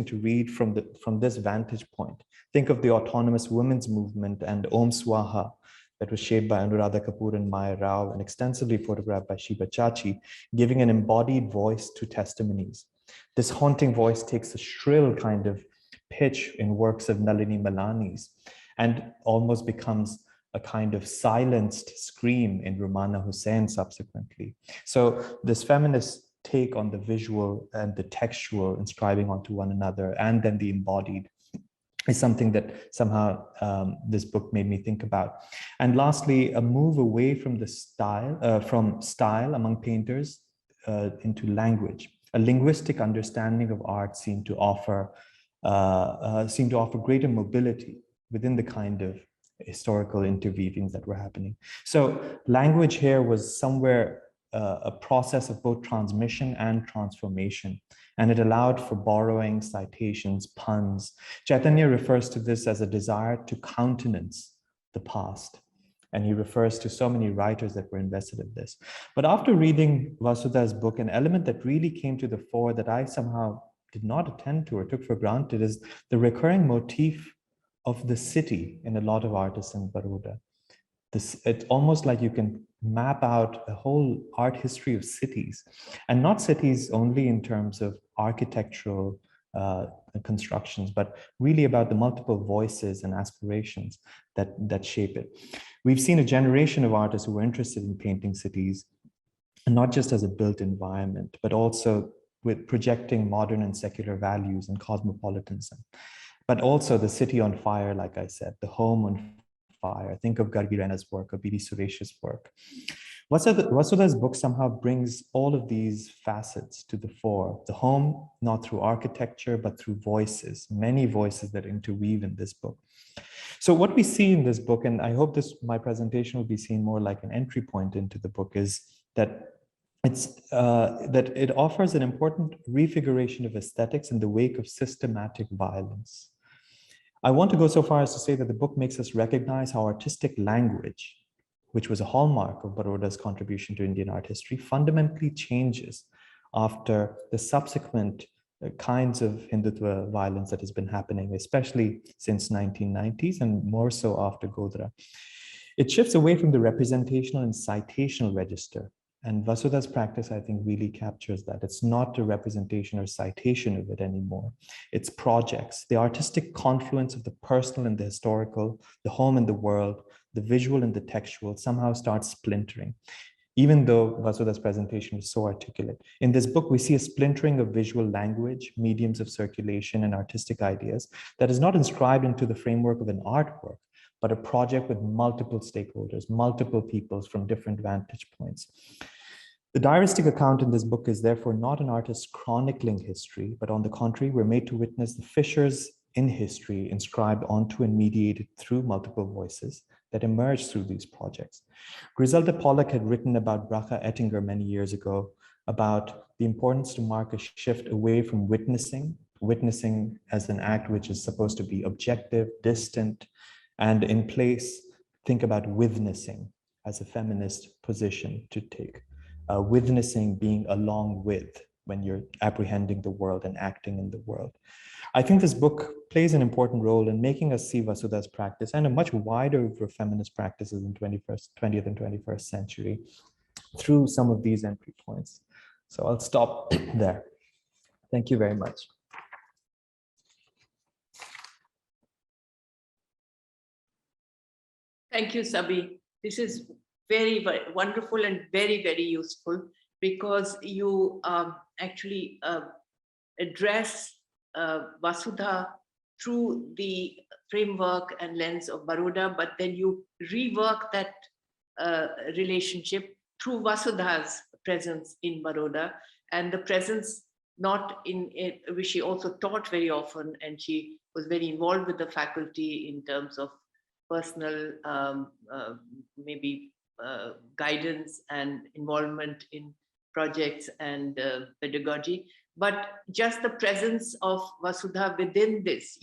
Speaker 7: to read from this vantage point. Think of the autonomous women's movement and Om Swaha that was shaped by Anuradha Kapoor and Maya Rao and extensively photographed by Shiba Chachi, giving an embodied voice to testimonies. This haunting voice takes a shrill kind of pitch in works of Nalini Malani's and almost becomes a kind of silenced scream in Rumana Hussain subsequently. So this feminist take on the visual and the textual inscribing onto one another, and then the embodied, is something that somehow this book made me think about. And lastly, a move away from the style among painters into language. A linguistic understanding of art seemed to offer greater mobility within the kind of historical interweavings that were happening. So language here was somewhere a process of both transmission and transformation, and it allowed for borrowing, citations, puns. Chaitanya refers to this as a desire to countenance the past, and he refers to so many writers that were invested in this. But after reading Vasudha's book, an element that really came to the fore that I somehow did not attend to or took for granted is the recurring motif of the city in a lot of artists in Baroda. It's almost like you can map out a whole art history of cities, and not cities only in terms of architectural constructions, but really about the multiple voices and aspirations that shape it. We've seen a generation of artists who were interested in painting cities, and not just as a built environment, but also with projecting modern and secular values and cosmopolitanism. But also the city on fire, like I said, the home on fire. Think of Gargi Rena's work, or B.D. Suresh's work. Vasudha's book somehow brings all of these facets to the fore. The home, not through architecture, but through voices, many voices that interweave in this book. So what we see in this book, and I hope my presentation will be seen more like an entry point into the book, is that it's that it offers an important refiguration of aesthetics in the wake of systematic violence. I want to go so far as to say that the book makes us recognize how artistic language, which was a hallmark of Baroda's contribution to Indian art history, fundamentally changes after the subsequent kinds of Hindutva violence that has been happening, especially since 1990s and more so after Godhra. It shifts away from the representational and citational register. And Vasudha's practice, I think, really captures that. It's not a representation or citation of it anymore. It's projects, the artistic confluence of the personal and the historical, the home and the world, the visual and the textual somehow starts splintering, even though Vasudha's presentation was so articulate. In this book, we see a splintering of visual language, mediums of circulation, and artistic ideas that is not inscribed into the framework of an artwork, but a project with multiple stakeholders, multiple peoples from different vantage points. The diaristic account in this book is therefore not an artist chronicling history, but on the contrary, we're made to witness the fissures in history inscribed onto and mediated through multiple voices that emerged through these projects. Griselda Pollock had written about Bracha Ettinger many years ago about the importance to mark a shift away from witnessing as an act which is supposed to be objective, distant, and in place, think about witnessing as a feminist position to take. Witnessing being along with when you're apprehending the world and acting in the world. I think this book plays an important role in making us see Vasudha's practice and a much wider for feminist practices in 20th and 21st century through some of these entry points. So I'll stop there. Thank you very much.
Speaker 3: Thank you, Sabih. This is very, very wonderful and very, very useful because you actually address Vasudha through the framework and lens of Baroda, but then you rework that relationship through Vasudha's presence in Baroda and the presence not in it, which she also taught very often, and she was very involved with the faculty in terms of personal maybe guidance and involvement in projects and pedagogy, but just the presence of Vasudha within this,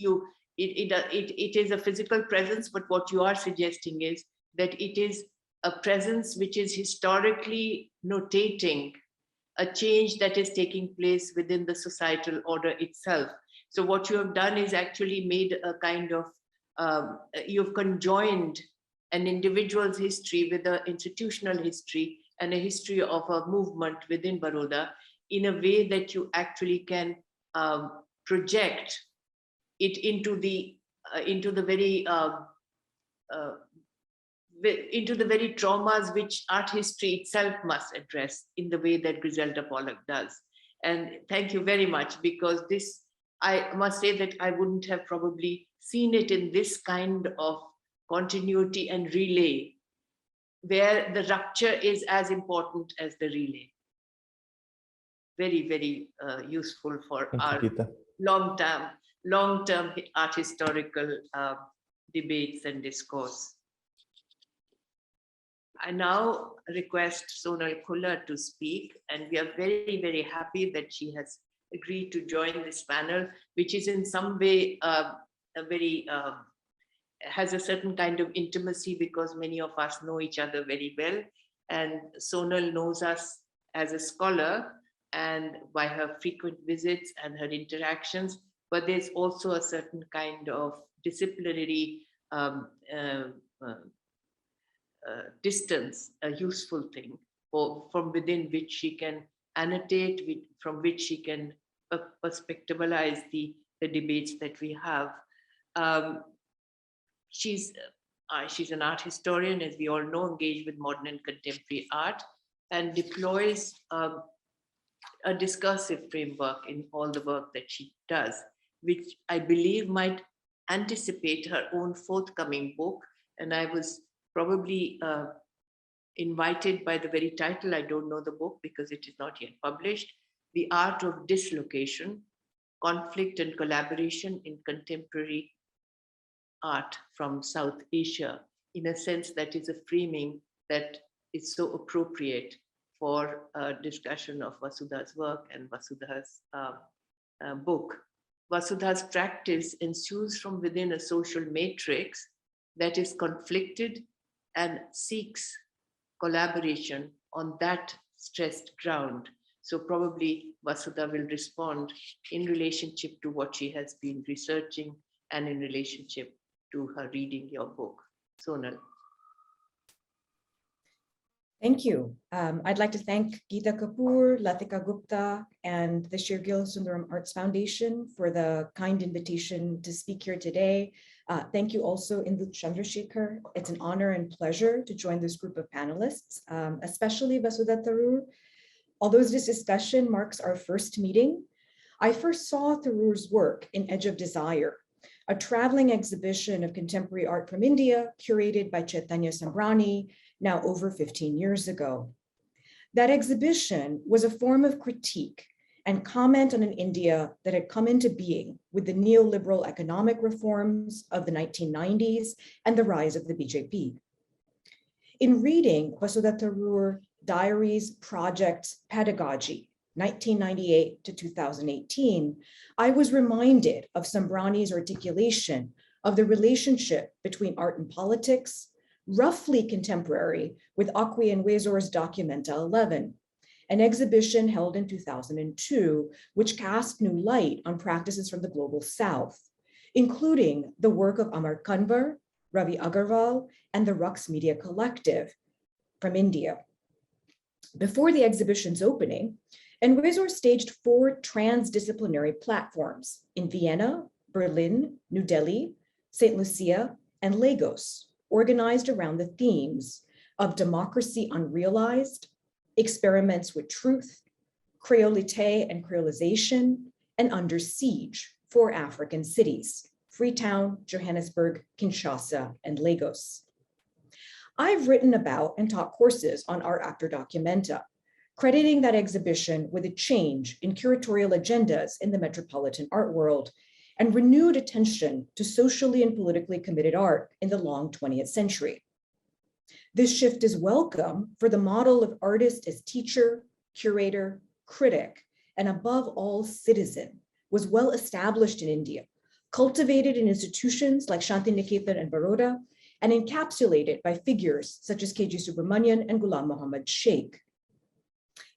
Speaker 3: it is a physical presence, but what you are suggesting is that it is a presence which is historically notating a change that is taking place within the societal order itself. So what you have done is actually made a kind of, you've conjoined an individual's history with the institutional history and a history of a movement within Baroda in a way that you actually can project it into the very traumas which art history itself must address in the way that Griselda Pollock does. And thank you very much, because this, I must say that I wouldn't have probably seen it in this kind of continuity and relay, where the rupture is as important as the relay. Very, very useful for our long-term art historical debates and discourse. I now request Sonal Khullar to speak, and we are very, very happy that she has agreed to join this panel, which is in some way has a certain kind of intimacy because many of us know each other very well, and Sonal knows us as a scholar and by her frequent visits and her interactions, but there's also a certain kind of disciplinary distance, a useful thing from within which she can annotate, from which she can perspectivalize the debates that we have. She's an art historian, as we all know, engaged with modern and contemporary art, and deploys a discursive framework in all the work that she does, which I believe might anticipate her own forthcoming book. And I was probably invited by the very title. I don't know the book because it is not yet published. The Art of Dislocation, Conflict and Collaboration in Contemporary Art from South Asia, in a sense that is a framing that is so appropriate for a discussion of Vasudha's work and Vasudha's book. Vasudha's practice ensues from within a social matrix that is conflicted and seeks collaboration on that stressed ground. So probably Vasudha will respond in relationship to what she has been researching and in relationship to her reading your book. Sonal.
Speaker 8: Thank you. I'd like to thank Geeta Kapur, Latika Gupta, and the Sher-Gil Sundaram Arts Foundation for the kind invitation to speak here today. Thank you also, Indu Chandrasekhar. It's an honor and pleasure to join this group of panelists, especially Vasudha Thozhur. Although this discussion marks our first meeting, I first saw Thozhur's work in Edge of Desire, a traveling exhibition of contemporary art from India curated by Chaitanya Sambrani, now over 15 years ago. That exhibition was a form of critique and comment on an India that had come into being with the neoliberal economic reforms of the 1990s and the rise of the BJP. In reading Vasudha Thozhur Diaries, Project, Pedagogy, 1998 to 2018, I was reminded of Sambrani's articulation of the relationship between art and politics, roughly contemporary with Akwi and Wezor's Documenta 11, an exhibition held in 2002, which cast new light on practices from the global South, including the work of Amar Kanwar, Ravi Agarwal, and the Rux Media Collective from India. Before the exhibition's opening, Wezor staged 4 transdisciplinary platforms in Vienna, Berlin, New Delhi, St. Lucia, and Lagos, organized around the themes of democracy unrealized, experiments with truth, creolite and creolization, and under siege 4 African cities, Freetown, Johannesburg, Kinshasa, and Lagos. I've written about and taught courses on art after Documenta, crediting that exhibition with a change in curatorial agendas in the metropolitan art world and renewed attention to socially and politically committed art in the long 20th century. This shift is welcome, for the model of artist as teacher, curator, critic, and above all citizen was well established in India, cultivated in institutions like Shantiniketan and Baroda, and encapsulated by figures such as K.G. Subramanian and Ghulam Muhammad Sheikh.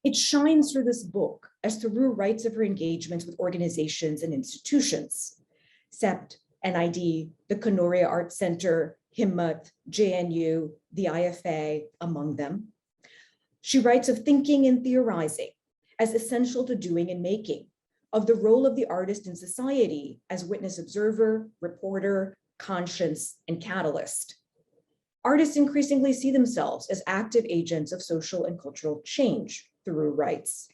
Speaker 8: It shines through this book as Thozhur writes of her engagements with organizations and institutions, CEPT, NID, the Kanoria Art Center, Himmat, JNU, the IFA, among them. She writes of thinking and theorizing as essential to doing and making, of the role of the artist in society as witness observer, reporter, conscience, and catalyst. Artists increasingly see themselves as active agents of social and cultural change, Thozhur writes.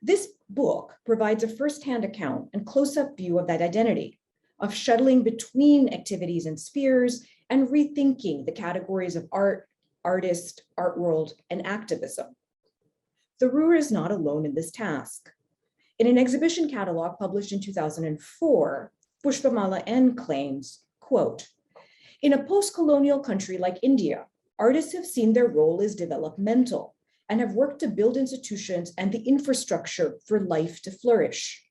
Speaker 8: This book provides a firsthand account and close-up view of that identity, of shuttling between activities and spheres and rethinking the categories of art, artist, art world, and activism. Thozhur is not alone in this task. In an exhibition catalog published in 2004, Pushpamala N claims, quote, "In a post-colonial country like India, artists have seen their role as developmental and have worked to build institutions and the infrastructure for life to flourish.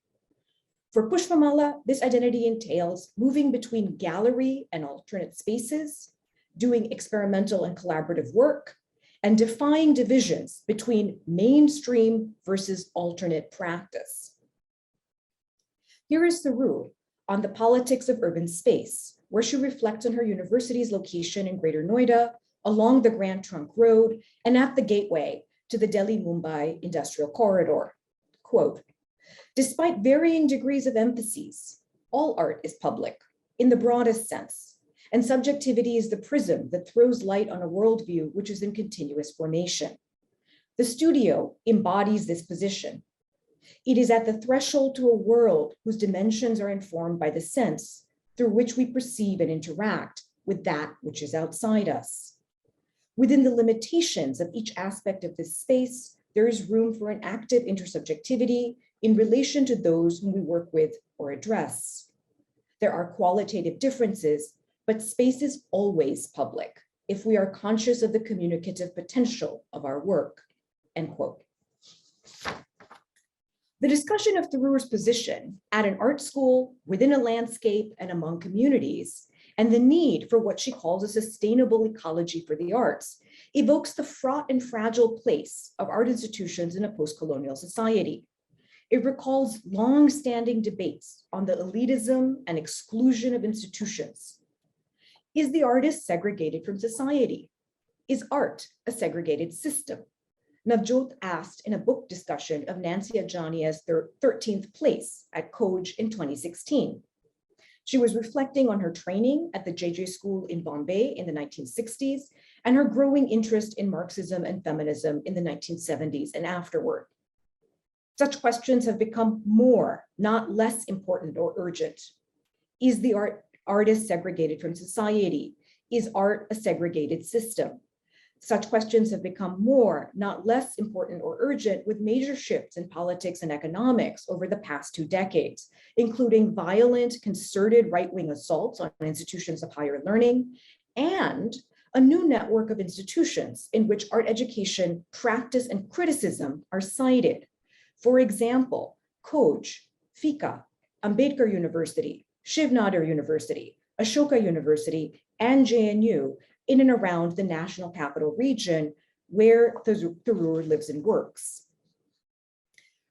Speaker 8: For Pushpamala, this identity entails moving between gallery and alternate spaces, doing experimental and collaborative work, and defying divisions between mainstream versus alternate practice." Here is Thozhur on the politics of urban space, where she reflects on her university's location in Greater Noida, along the Grand Trunk Road, and at the gateway to the Delhi-Mumbai Industrial Corridor. Quote, "Despite varying degrees of emphases, all art is public in the broadest sense, and subjectivity is the prism that throws light on a worldview which is in continuous formation. The studio embodies this position. It is at the threshold to a world whose dimensions are informed by the sense through which we perceive and interact with that which is outside us. Within the limitations of each aspect of this space, there is room for an active intersubjectivity in relation to those whom we work with or address. There are qualitative differences, but space is always public if we are conscious of the communicative potential of our work." end quote. The discussion of Thurur's position at an art school, within a landscape, and among communities, and the need for what she calls a sustainable ecology for the arts, evokes the fraught and fragile place of art institutions in a post-colonial society. It recalls long-standing debates on the elitism and exclusion of institutions. Is the artist segregated from society? Is art a segregated system? Navjot asked in a book discussion of Nancy Ajania's 13th place at Coj in 2016. She was reflecting on her training at the JJ School in Bombay in the 1960s and her growing interest in Marxism and feminism in the 1970s and afterward. Such questions have become more, not less important or urgent. Is the artist segregated from society? Is art a segregated system? Such questions have become more, not less important or urgent with major shifts in politics and economics over the past 2 decades, including violent, concerted right-wing assaults on institutions of higher learning, and a new network of institutions in which art education, practice, and criticism are cited. For example, Coj, FICA, Ambedkar University, Shiv Nader University, Ashoka University, and JNU in and around the National Capital Region where Thurur lives and works.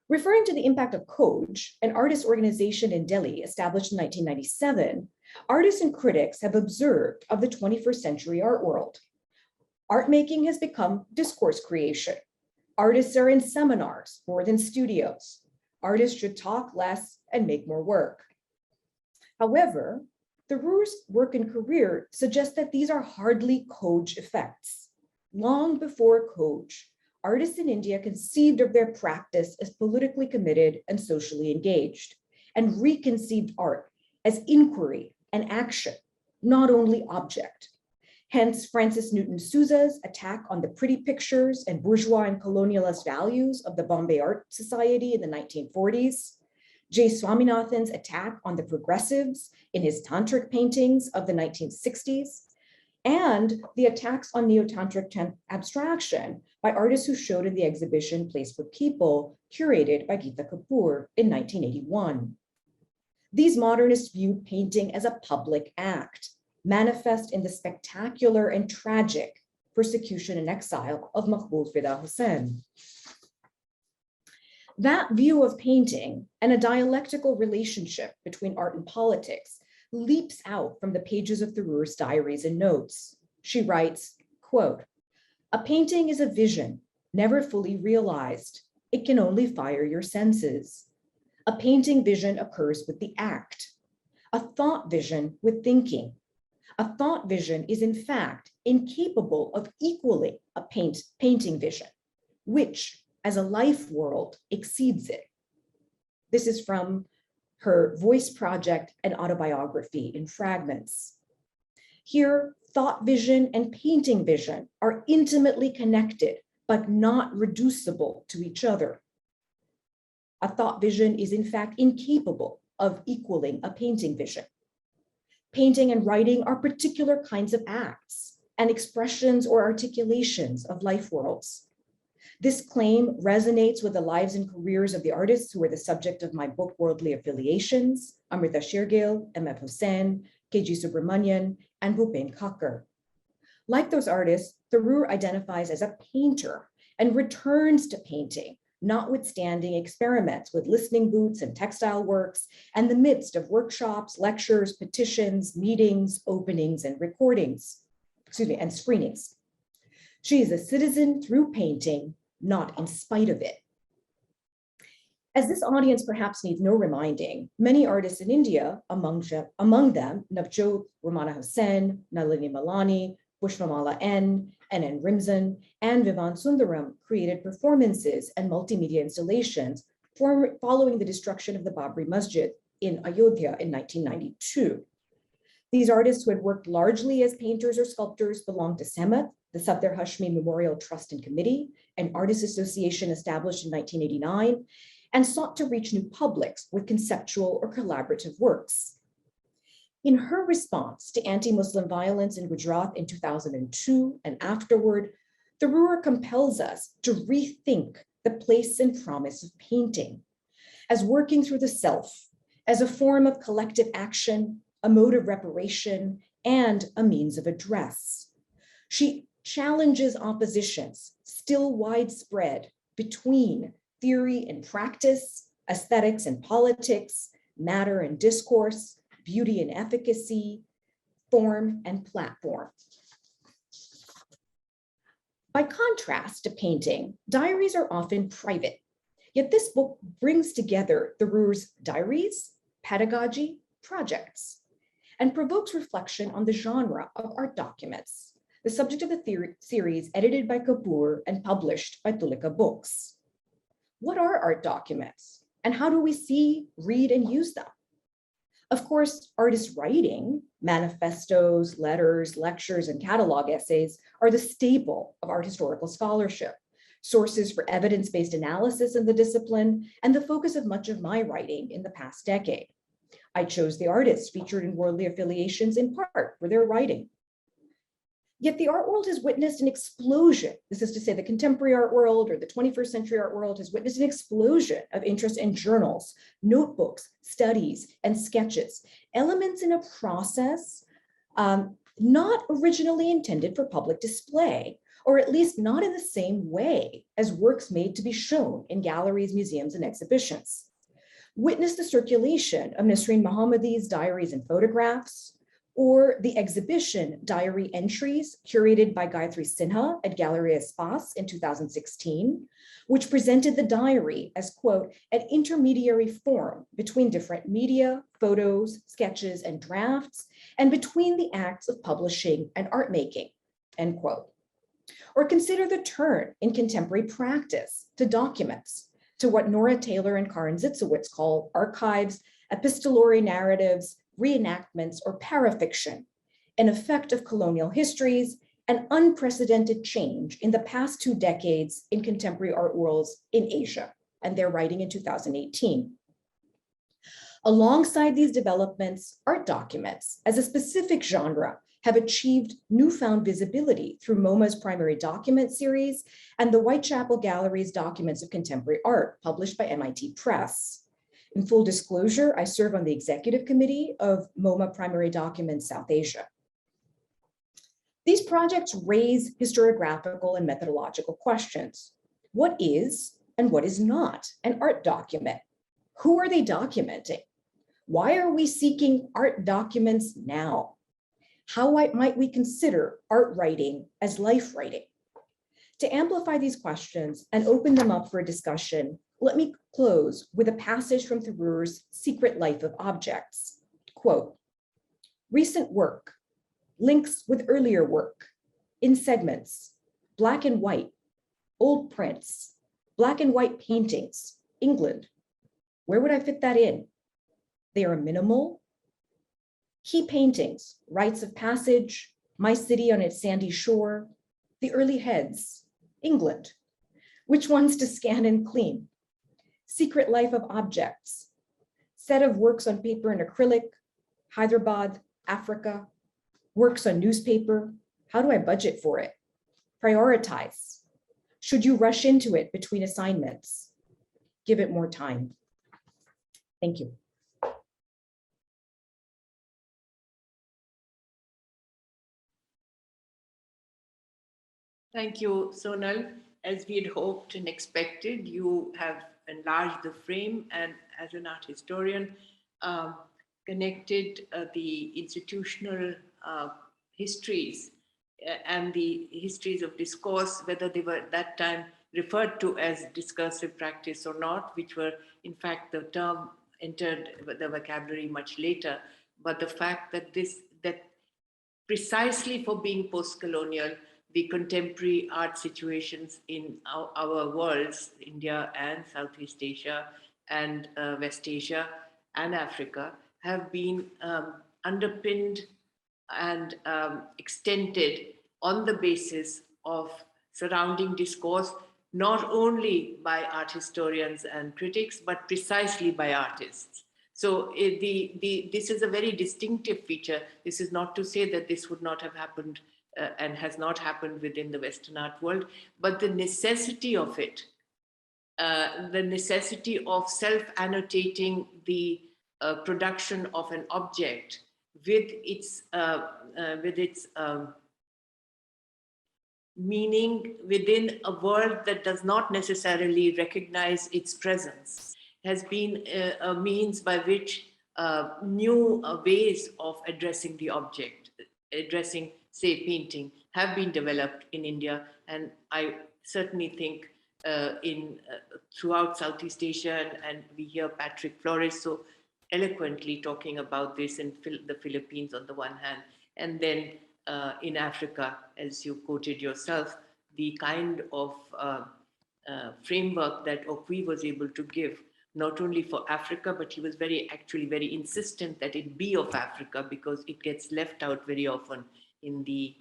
Speaker 8: Referring to the impact of Coj, an artist organization in Delhi established in 1997, artists and critics have observed of the 21st century art world. Art making has become discourse creation. Artists are in seminars more than studios. Artists should talk less and make more work. However, Thurur's work and career suggest that these are hardly Coj effects. Long before Coj, artists in India conceived of their practice as politically committed and socially engaged, and reconceived art as inquiry and action, not only object. Hence, Francis Newton Sousa's attack on the pretty pictures and bourgeois and colonialist values of the Bombay Art Society in the 1940s, J. Swaminathan's attack on the progressives in his tantric paintings of the 1960s, and the attacks on neo-tantric abstraction by artists who showed in the exhibition Place for People, curated by Geeta Kapur in 1981. These modernists viewed painting as a public act, manifest in the spectacular and tragic persecution and exile of Maqbool Fida Hussain. That view of painting and a dialectical relationship between art and politics leaps out from the pages of Thurur's diaries and notes. She writes, quote, "A painting is a vision, never fully realized. It can only fire your senses. A painting vision occurs with the act, a thought vision with thinking. A thought vision is in fact incapable of equaling a painting vision, which as a life world exceeds it." This is from her voice project and autobiography in fragments. Here, thought vision and painting vision are intimately connected, but not reducible to each other. A thought vision is in fact incapable of equaling a painting vision. Painting and writing are particular kinds of acts and expressions or articulations of life worlds. This claim resonates with the lives and careers of the artists who were the subject of my book, Worldly Affiliations, Amrita Sher-Gil, M.F. Hussain, K.G. Subramanian, and Bhupen Kakkar. Like those artists, Thurur identifies as a painter and returns to painting, notwithstanding experiments with listening booths and textile works, and the midst of workshops, lectures, petitions, meetings, openings, and and screenings. She is a citizen through painting, not in spite of it. As this audience perhaps needs no reminding, many artists in India, among them Navjot Ramana Hussain, Nalini Malani, Pushpamala N, N. Rimzan, and Vivan Sundaram created performances and multimedia installations following the destruction of the Babri Masjid in Ayodhya in 1992. These artists, who had worked largely as painters or sculptors, belonged to SEMAT, the Safdar Hashmi Memorial Trust and Committee, an artists association established in 1989, and sought to reach new publics with conceptual or collaborative works. In her response to anti-Muslim violence in Gujarat in 2002 and afterward, Thurur compels us to rethink the place and promise of painting as working through the self, as a form of collective action, a mode of reparation, and a means of address. She challenges oppositions, still widespread, between theory and practice, aesthetics and politics, matter and discourse, beauty and efficacy, form and platform. By contrast to painting, diaries are often private, yet this book brings together Thurur's diaries, pedagogy, projects, and provokes reflection on the genre of art documents, the subject of the series edited by Kapur and published by Tulika Books. What are art documents, and how do we see, read, and use them? Of course, artist writing, manifestos, letters, lectures, and catalog essays are the staple of art historical scholarship, sources for evidence-based analysis in the discipline, and the focus of much of my writing in the past decade. I chose the artists featured in worldly affiliations in part for their writing. Yet the art world has witnessed an explosion. This is to say the contemporary art world or the 21st century art world has witnessed an explosion of interest in journals, notebooks, studies, and sketches, elements in a process not originally intended for public display, or at least not in the same way as works made to be shown in galleries, museums, and exhibitions. Witness the circulation of Nasreen Mohammadi's diaries and photographs, or the exhibition Diary Entries curated by Gayatri Sinha at Gallery Espace in 2016, which presented the diary as, quote, an intermediary form between different media, photos, sketches, and drafts, and between the acts of publishing and art making, end quote. Or consider the turn in contemporary practice to documents, to what Nora Taylor and Karen Zitzowitz call archives, epistolary narratives, reenactments, or parafiction, an effect of colonial histories, an unprecedented change in the past 2 decades in contemporary art worlds in Asia, and they're writing in 2018. Alongside these developments, art documents as a specific genre have achieved newfound visibility through MoMA's primary document series and the Whitechapel Gallery's Documents of Contemporary Art, published by MIT Press. In full disclosure, I serve on the executive committee of MoMA Primary Documents South Asia. These projects raise historiographical and methodological questions. What is and what is not an art document? Who are they documenting? Why are we seeking art documents now? How might we consider art writing as life writing? To amplify these questions and open them up for a discussion, let me close with a passage from Thurur's Secret Life of Objects. Quote, recent work, links with earlier work, in segments, black and white, old prints, black and white paintings, England. Where would I fit that in? They are minimal. Key paintings, rites of passage, my city on its sandy shore, the early heads, England. Which ones to scan and clean? Secret Life of Objects, set of works on paper and acrylic, Hyderabad, Africa, works on newspaper. How do I budget for it? Prioritize. Should you rush into it between assignments? Give it more time. Thank you.
Speaker 3: Thank you, Sonal. As we had hoped and expected, you have enlarged the frame and as an art historian, connected the institutional histories and the histories of discourse, whether they were at that time referred to as discursive practice or not, which were in fact the term entered the vocabulary much later. But the fact that that precisely for being post-colonial, the contemporary art situations in our worlds, India and Southeast Asia and West Asia and Africa, have been underpinned and extended on the basis of surrounding discourse, not only by art historians and critics, but precisely by artists. So this is a very distinctive feature. This is not to say that this would not have happened and has not happened within the Western art world, but the necessity of it, the necessity of self-annotating the production of an object with its meaning within a world that does not necessarily recognize its presence, has been a means by which new ways of addressing the object, addressing, say, painting, have been developed in India. And I certainly think throughout Southeast Asia, and we hear Patrick Flores so eloquently talking about this in the Philippines on the one hand, and then in Africa, as you quoted yourself, the kind of framework that Okwi was able to give, not only for Africa, but he was actually very insistent that it be of Africa, because it gets left out very often in the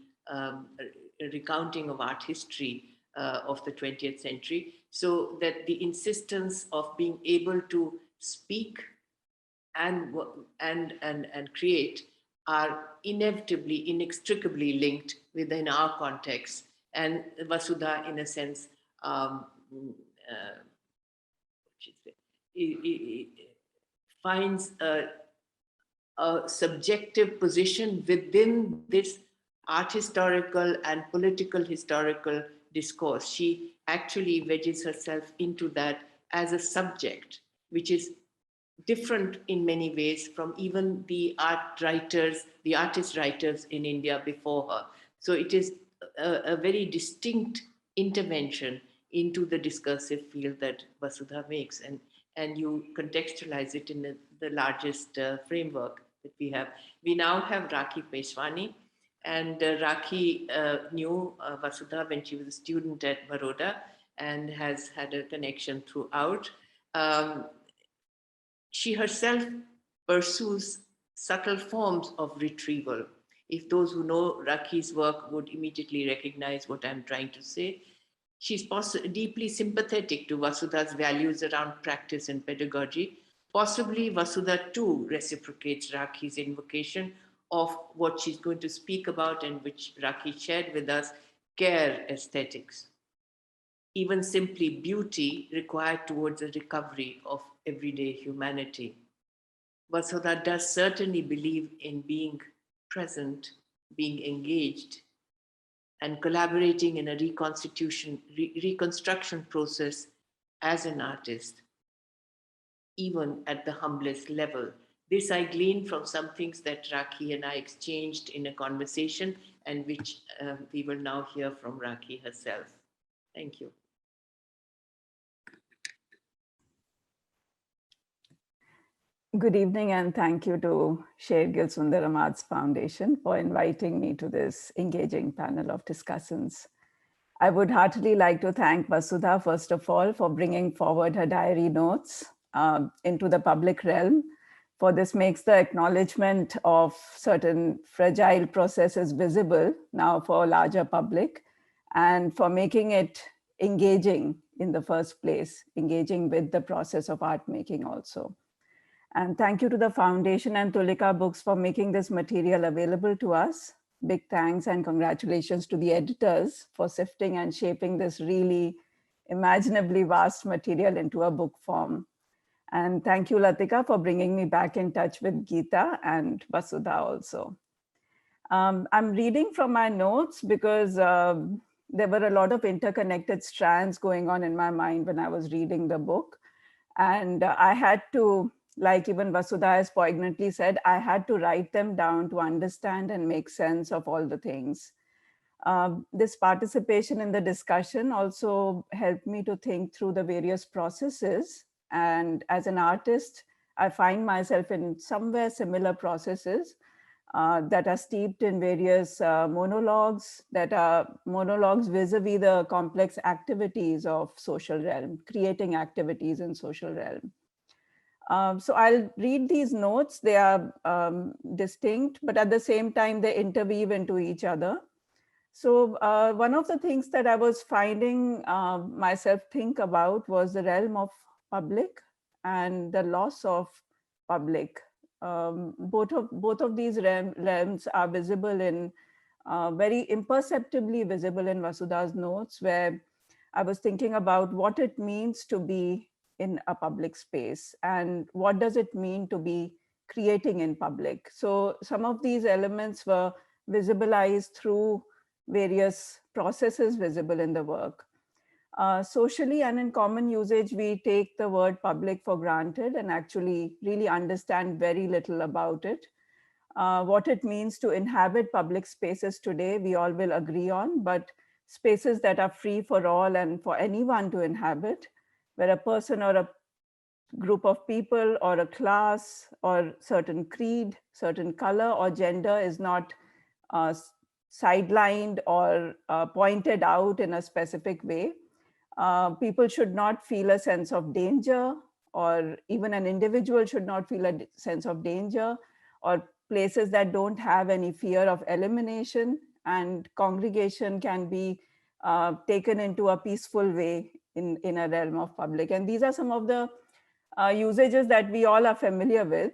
Speaker 3: recounting of art history of the 20th century. So that the insistence of being able to speak and create are inevitably, inextricably linked within our context. And Vasudha, in a sense, finds a subjective position within this art historical and political historical discourse. She actually wedges herself into that as a subject, which is different in many ways from even the artist writers in India before her. So it is a very distinct intervention into the discursive field that Vasudha makes, and you contextualize it in the largest framework that we have. We now have Rakhi Peshwani, and Rakhi knew Vasudha when she was a student at Baroda and has had a connection throughout. She herself pursues subtle forms of retrieval. If those who know Rakhi's work would immediately recognize what I'm trying to say, she's deeply sympathetic to Vasudha's values around practice and pedagogy. Possibly Vasudha too reciprocates Rakhi's invocation of what she's going to speak about, and which Rakhi shared with us, care aesthetics. Even simply beauty required towards a recovery of everyday humanity. Vasudha does certainly believe in being present, being engaged, and collaborating in a reconstruction process as an artist, even at the humblest level. This I glean from some things that Rakhi and I exchanged in a conversation, and which we will now hear from Rakhi herself. Thank you.
Speaker 9: Good evening, and thank you to Sher-Gil Sundaram Arts Foundation for inviting me to this engaging panel of discussants. I would heartily like to thank Vasudha, first of all, for bringing forward her diary notes into the public realm, for this makes the acknowledgement of certain fragile processes visible now for a larger public, and for making it engaging in the first place, engaging with the process of art making also. And thank you to the Foundation and Tulika Books for making this material available to us. Big thanks and congratulations to the editors for sifting and shaping this really imaginably vast material into a book form. And thank you, Latika, for bringing me back in touch with Geeta and Vasudha also. I'm reading from my notes because there were a lot of interconnected strands going on in my mind when I was reading the book. And I had to, like even Vasudha has poignantly said, I had to write them down to understand and make sense of all the things. This participation in the discussion also helped me to think through the various processes. And as an artist, I find myself in somewhere similar processes that are steeped in various monologues, that are monologues vis-a-vis the complex activities of social realm, creating activities in social realm. So I'll read these notes. They are distinct, but at the same time, they interweave into each other. So one of the things that I was finding myself think about was the realm of public and the loss of public. Both of these realms are visible in very imperceptibly visible in Vasudha's notes, where I was thinking about what it means to be in a public space and what does it mean to be creating in public. So some of these elements were visibilized through various processes visible in the work. Socially and in common usage, we take the word public for granted and actually really understand very little about it. What it means to inhabit public spaces today, we all will agree on, but spaces that are free for all and for anyone to inhabit, where a person or a group of people or a class or certain creed, certain color or gender is not sidelined or pointed out in a specific way. People should not feel a sense of danger, or even an individual should not feel a sense of danger, or places that don't have any fear of elimination, and congregation can be taken into a peaceful way in a realm of public. And these are some of the usages that we all are familiar with.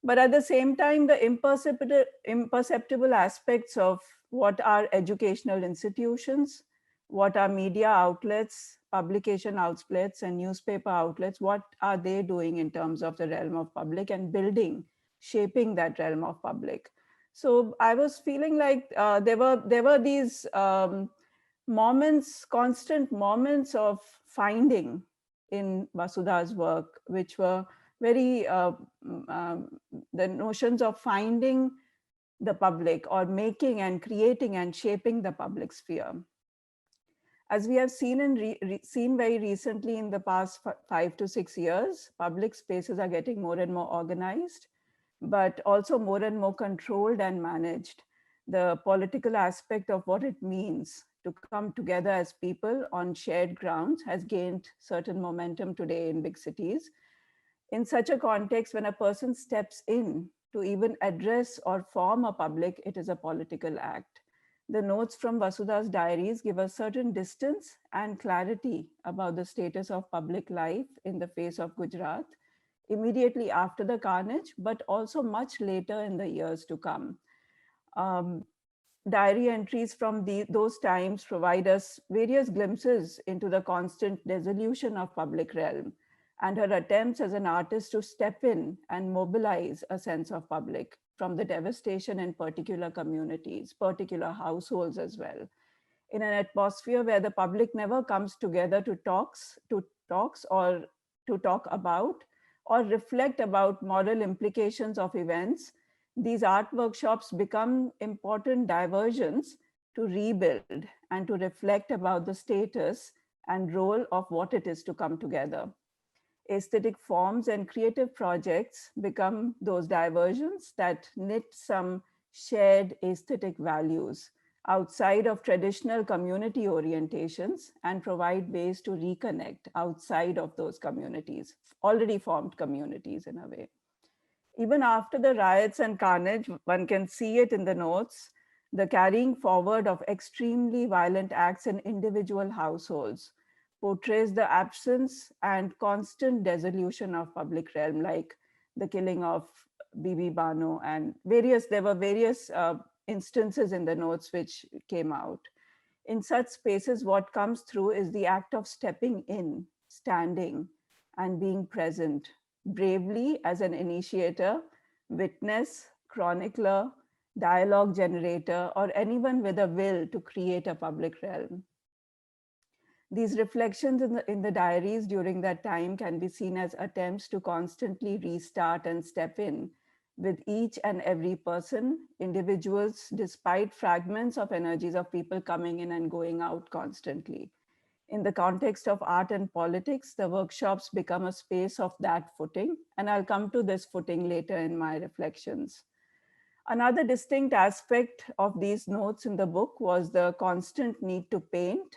Speaker 9: But at the same time, the imperceptible aspects of what are educational institutions, what are media outlets, publication outlets, and newspaper outlets, what are they doing in terms of the realm of public and building, shaping that realm of public. So I was feeling like there were these moments, constant moments of finding in Vasudha's work, which were very, the notions of finding the public or making and creating and shaping the public sphere. As we have seen seen very recently in the past 5 to 6 years, public spaces are getting more and more organized, but also more and more controlled and managed. The political aspect of what it means to come together as people on shared grounds has gained certain momentum today in big cities. In such a context, when a person steps in to even address or form a public, it is a political act. The notes from Vasudha's diaries give a certain distance and clarity about the status of public life in the face of Gujarat, immediately after the carnage, but also much later in the years to come. Diary entries from those times provide us various glimpses into the constant dissolution of public realm and her attempts as an artist to step in and mobilize a sense of public from the devastation in particular communities, particular households as well. In an atmosphere where the public never comes together to talks or to talk about or reflect about moral implications of events, these art workshops become important diversions to rebuild and to reflect about the status and role of what it is to come together. Aesthetic forms and creative projects become those diversions that knit some shared aesthetic values outside of traditional community orientations and provide ways to reconnect outside of those communities, already formed communities in a way. Even after the riots and carnage, one can see it in the notes, the carrying forward of extremely violent acts in individual households portrays the absence and constant dissolution of public realm, like the killing of Bibi Bano and there were various instances in the notes which came out. In such spaces, what comes through is the act of stepping in, standing, and being present, bravely as an initiator, witness, chronicler, dialogue generator, or anyone with a will to create a public realm. These reflections in the diaries during that time can be seen as attempts to constantly restart and step in with each and every person, individuals, despite fragments of energies of people coming in and going out constantly. In the context of art and politics, the workshops become a space of that footing, and I'll come to this footing later in my reflections. Another distinct aspect of these notes in the book was the constant need to paint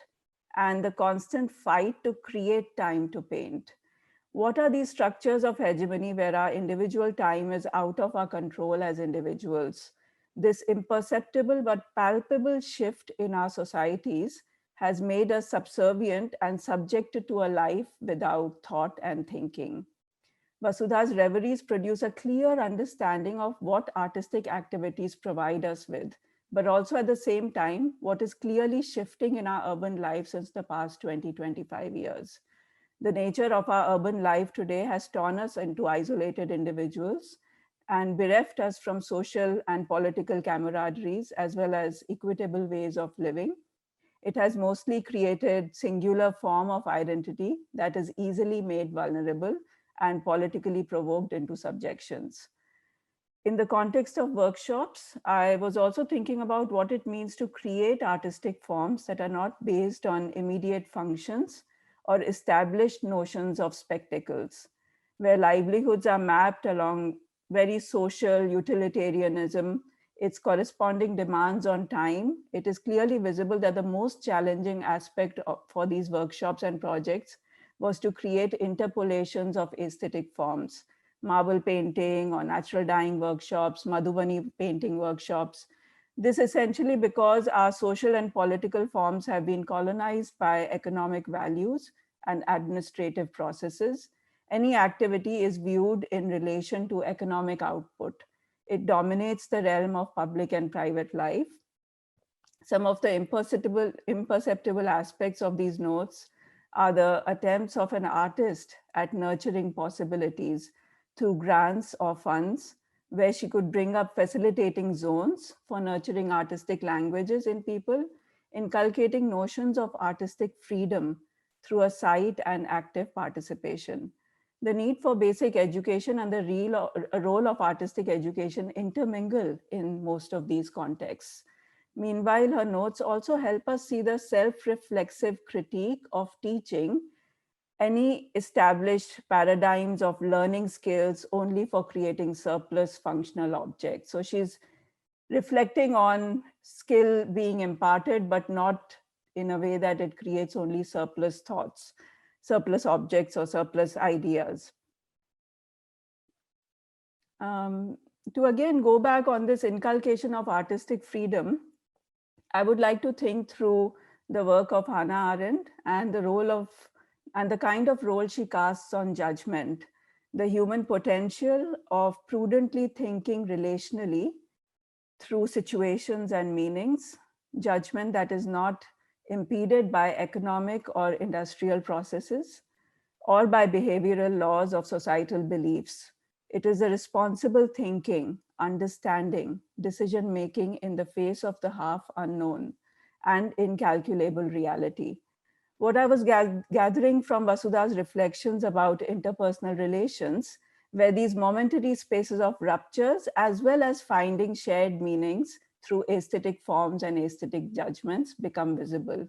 Speaker 9: and the constant fight to create time to paint. What are these structures of hegemony where our individual time is out of our control as individuals? This imperceptible but palpable shift in our societies has made us subservient and subjected to a life without thought and thinking. Vasudha's reveries produce a clear understanding of what artistic activities provide us with but also at the same time, what is clearly shifting in our urban life since the past 20, 25 years. The nature of our urban life today has torn us into isolated individuals and bereft us from social and political camaraderies as well as equitable ways of living. It has mostly created singular form of identity that is easily made vulnerable and politically provoked into subjections. In the context of workshops, I was also thinking about what it means to create artistic forms that are not based on immediate functions or established notions of spectacles, where livelihoods are mapped along very social utilitarianism, its corresponding demands on time. It is clearly visible that the most challenging aspect for these workshops and projects was to create interpolations of aesthetic forms, marble painting or natural dyeing workshops, Madhubani painting workshops. This essentially because our social and political forms have been colonized by economic values and administrative processes. Any activity is viewed in relation to economic output. It dominates the realm of public and private life. Some of the imperceptible aspects of these notes are the attempts of an artist at nurturing possibilities through grants or funds, where she could bring up facilitating zones for nurturing artistic languages in people, inculcating notions of artistic freedom through a site and active participation. The need for basic education and the role of artistic education intermingle in most of these contexts. Meanwhile, her notes also help us see the self-reflexive critique of teaching any established paradigms of learning skills only for creating surplus functional objects. So she's reflecting on skill being imparted, but not in a way that it creates only surplus thoughts, surplus objects or surplus ideas. To again go back on this inculcation of artistic freedom, I would like to think through the work of Hannah Arendt and the role of, and the kind of role she casts on judgment, the human potential of prudently thinking relationally through situations and meanings, judgment that is not impeded by economic or industrial processes or by behavioral laws of societal beliefs. It is a responsible thinking, understanding, decision-making in the face of the half unknown and incalculable reality. What I was gathering from Vasudha's reflections about interpersonal relations were these momentary spaces of ruptures, as well as finding shared meanings through aesthetic forms and aesthetic judgments become visible.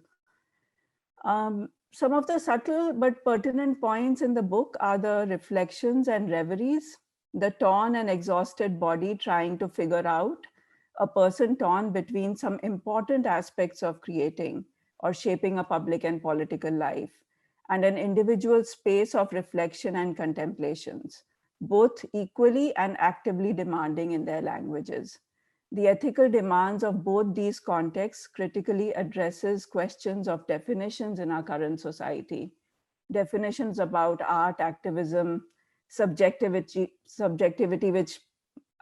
Speaker 9: Some of the subtle but pertinent points in the book are the reflections and reveries, the torn and exhausted body trying to figure out, a person torn between some important aspects of creating or shaping a public and political life, and an individual space of reflection and contemplations, both equally and actively demanding in their languages. The ethical demands of both these contexts critically addresses questions of definitions in our current society. Definitions about art, activism, subjectivity which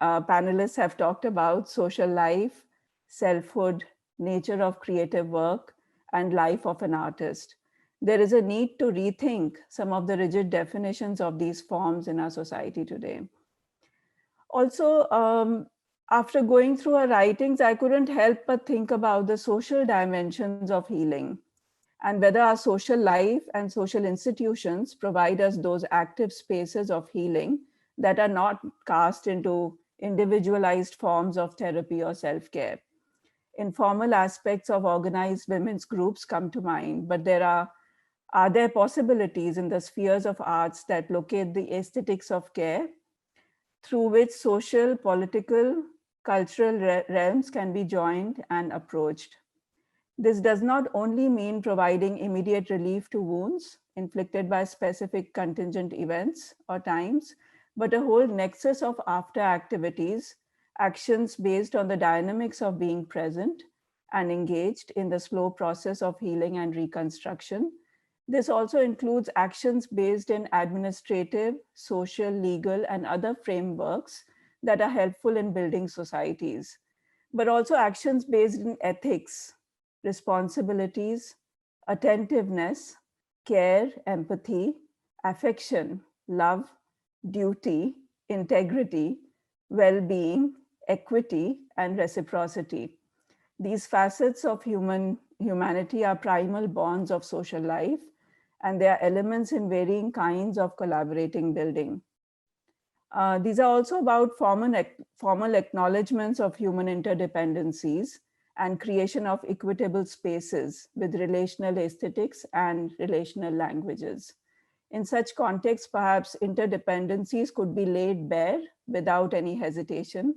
Speaker 9: panelists have talked about, social life, selfhood, nature of creative work, and life of an artist. There is a need to rethink some of the rigid definitions of these forms in our society today. Also, after going through her writings, I couldn't help but think about the social dimensions of healing and whether our social life and social institutions provide us those active spaces of healing that are not cast into individualized forms of therapy or self-care. Informal aspects of organized women's groups come to mind, but are there possibilities in the spheres of arts that locate the aesthetics of care through which social, political, cultural realms can be joined and approached? This does not only mean providing immediate relief to wounds inflicted by specific contingent events or times, but a whole nexus of after activities, actions based on the dynamics of being present and engaged in the slow process of healing and reconstruction. This also includes actions based in administrative, social, legal, and other frameworks that are helpful in building societies. but also actions based in ethics, responsibilities, attentiveness, care, empathy, affection, love, duty, integrity, well-being, equity, and reciprocity. These facets of humanity are primal bonds of social life, and they are elements in varying kinds of collaborating building. These are also about formal acknowledgements of human interdependencies and creation of equitable spaces with relational aesthetics and relational languages. In such contexts, perhaps interdependencies could be laid bare without any hesitation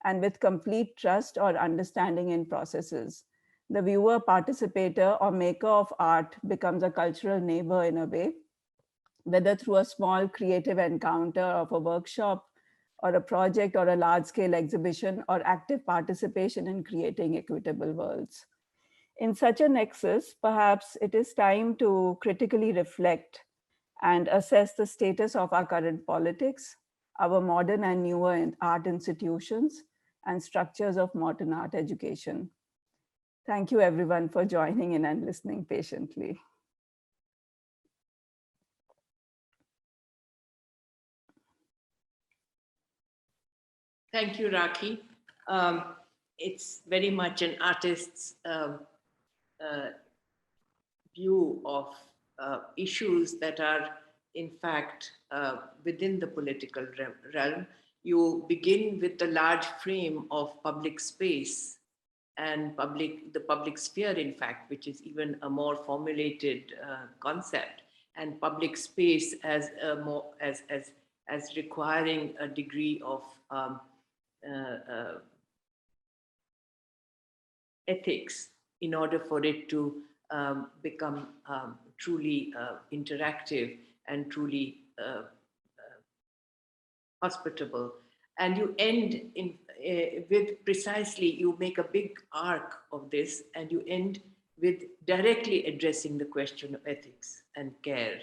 Speaker 9: and with complete trust or understanding in processes. The viewer, participator, or maker of art becomes a cultural neighbor in a way, whether through a small creative encounter of a workshop or a project or a large-scale exhibition or active participation in creating equitable worlds. In such a nexus, perhaps it is time to critically reflect and assess the status of our current politics, our modern and newer art institutions, and structures of modern art education. Thank you everyone for joining in and listening patiently.
Speaker 3: Thank you, Rakhi. It's very much an artist's view of issues that are, in fact, within the political realm. You begin with the large frame of public space and the public sphere, in fact, which is even a more formulated concept, and public space as as requiring a degree of ethics in order for it to become truly interactive and truly hospitable. And you end in with precisely, you make a big arc of this, and you end with directly addressing the question of ethics and care.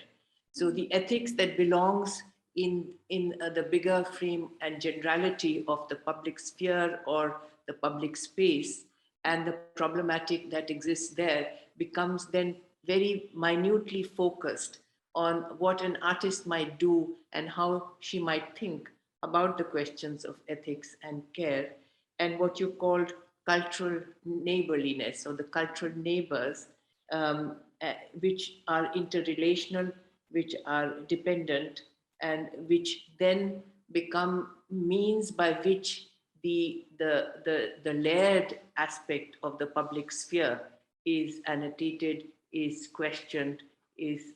Speaker 3: So the ethics that belongs in the bigger frame and generality of the public sphere or the public space, and the problematic that exists there becomes then very minutely focused on what an artist might do and how she might think about the questions of ethics and care, and what you called cultural neighborliness, or the cultural neighbors, which are interrelational, which are dependent, and which then become means by which the layered aspect of the public sphere is annotated, is questioned, is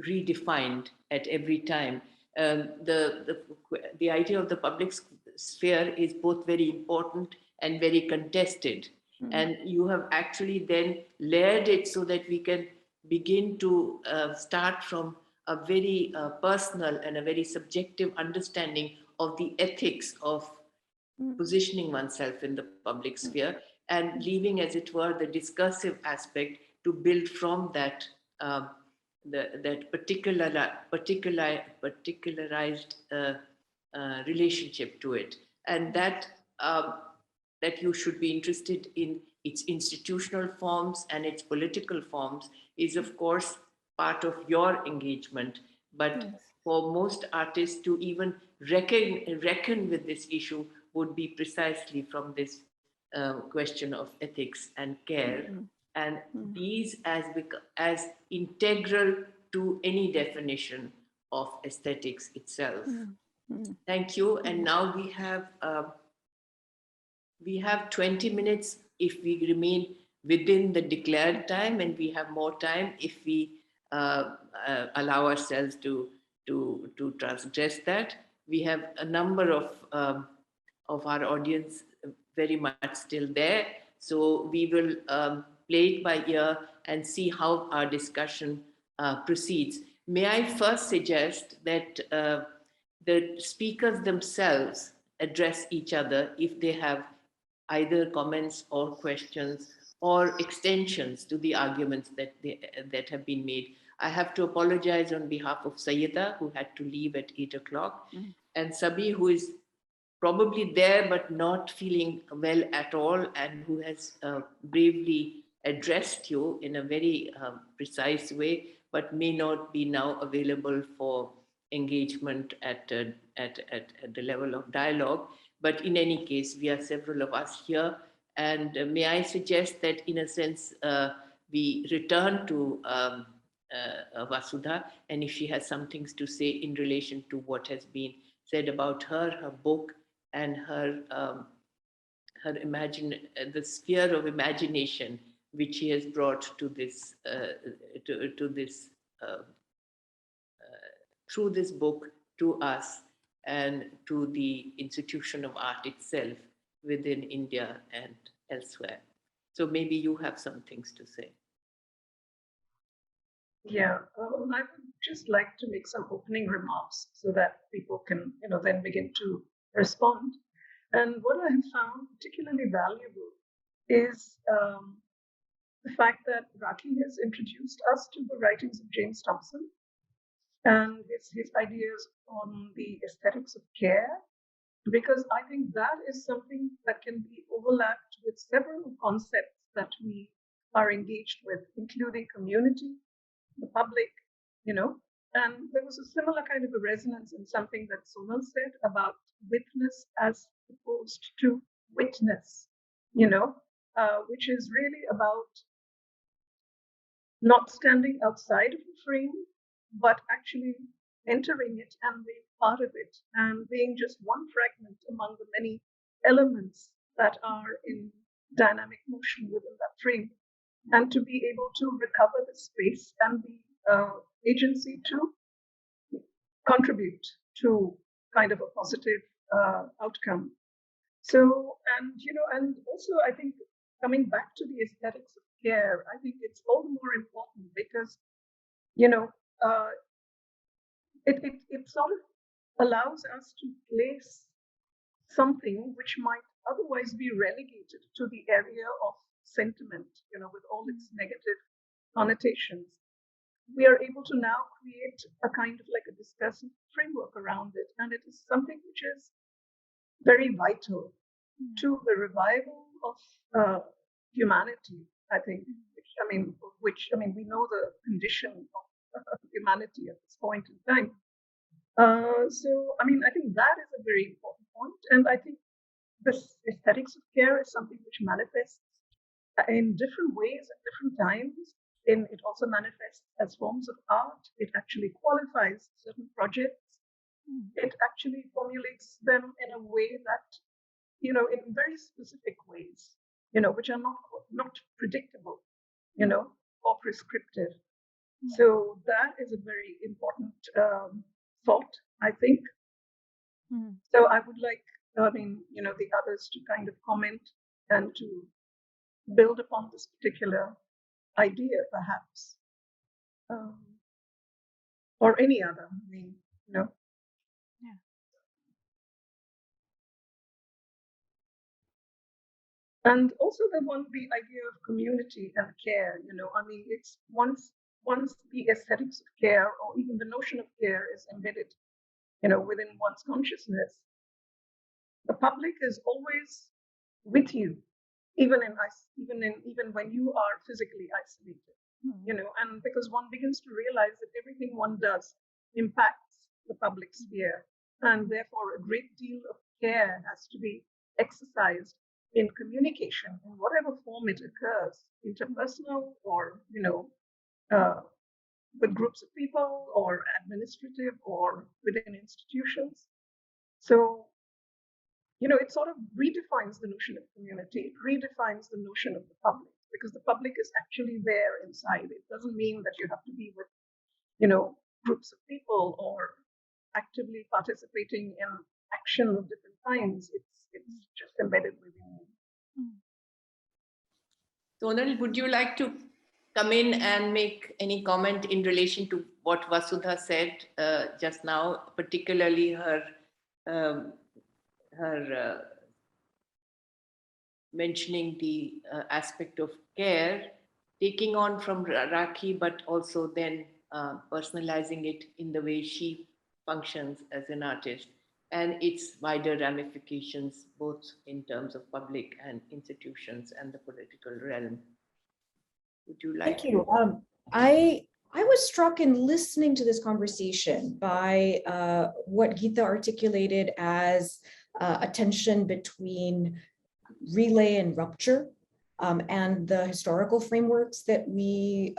Speaker 3: redefined at every time. The idea of the public sphere is both very important and very contested. Mm-hmm. And you have actually then layered it so that we can begin to start from a very personal and a very subjective understanding of the ethics of positioning oneself in the public sphere, and leaving, as it were, the discursive aspect to build from that that particularized relationship to it, and that you should be interested in its institutional forms and its political forms is, of course, part of your engagement. But yes, for most artists to even reckon with this issue would be precisely from this question of ethics and care. Mm-hmm. And these as integral to any definition of aesthetics itself. Mm-hmm. Thank you. And now we have 20 minutes if we remain within the declared time, and we have more time if we allow ourselves to transgress that. We have a number of our audience very much still there, so we will play it by ear and see how our discussion proceeds. May I first suggest that the speakers themselves address each other if they have either comments or questions or extensions to the arguments that have been made. I have to apologize on behalf of Syeda, who had to leave at 8 o'clock, and Sabih, who is probably there but not feeling well at all, and who has bravely addressed you in a very precise way, but may not be now available for engagement at the level of dialogue. But in any case, we are several of us here, and may I suggest that in a sense we return to Vasudha, and if she has some things to say in relation to what has been said about her book, and her the sphere of imagination which she has brought to this through this book to us and to the institution of art itself within India and elsewhere. So maybe you have some things to say.
Speaker 4: Yeah, I would just like to make some opening remarks so that people can, then begin to respond. And what I have found particularly valuable is the fact that Rakhi has introduced us to the writings of James Thompson and his ideas on the aesthetics of care, because I think that is something that can be overlapped with several concepts that we are engaged with, including community, the public, and there was a similar kind of a resonance in something that Sonal said about witness as opposed to witness, which is really about not standing outside of the frame, but actually entering it and being part of it and being just one fragment among the many elements that are in dynamic motion within that frame, and to be able to recover the space and the agency to contribute to kind of a positive outcome. So, and also I think coming back to the aesthetics of care, I think it's all the more important because, it sort of allows us to place something which might otherwise be relegated to the area of sentiment, with all its negative connotations. We are able to now create a kind of like a discursive framework around it. And it is something which is very vital to the revival of humanity, I think, which we know the condition of humanity at this point in time. So, I think that is a very important point. And I think this aesthetics of care is something which manifests in different ways at different times. It also manifests as forms of art. It actually qualifies certain projects. It actually formulates them in a way that, in very specific ways, which are not predictable, or prescriptive. So that is a very important thought, I think. So I would like, the others to kind of comment and to build upon this particular idea, perhaps, or any other.
Speaker 2: Yeah.
Speaker 4: And also the idea of community and care. It's once the aesthetics of care, or even the notion of care, is embedded, within one's consciousness, the public is always with you, even when you are physically isolated, and because one begins to realize that everything one does impacts the public sphere, and therefore a great deal of care has to be exercised in communication in whatever form it occurs, interpersonal or with groups of people, or administrative, or within institutions. So it sort of redefines the notion of community. It redefines the notion of the public, because the public is actually there inside. It doesn't mean that you have to be with, groups of people or actively participating in action of different kinds. It's just embedded within you.
Speaker 3: Sonal, would you like to come in and make any comment in relation to what Vasudha said just now, particularly her mentioning the aspect of care, taking on from Rakhi, but also then personalizing it in the way she functions as an artist. and its wider ramifications, both in terms of public and institutions and the political realm. Would you like?
Speaker 8: Thank you. I was struck in listening to this conversation by what Geeta articulated as a tension between relay and rupture, and the historical frameworks that we,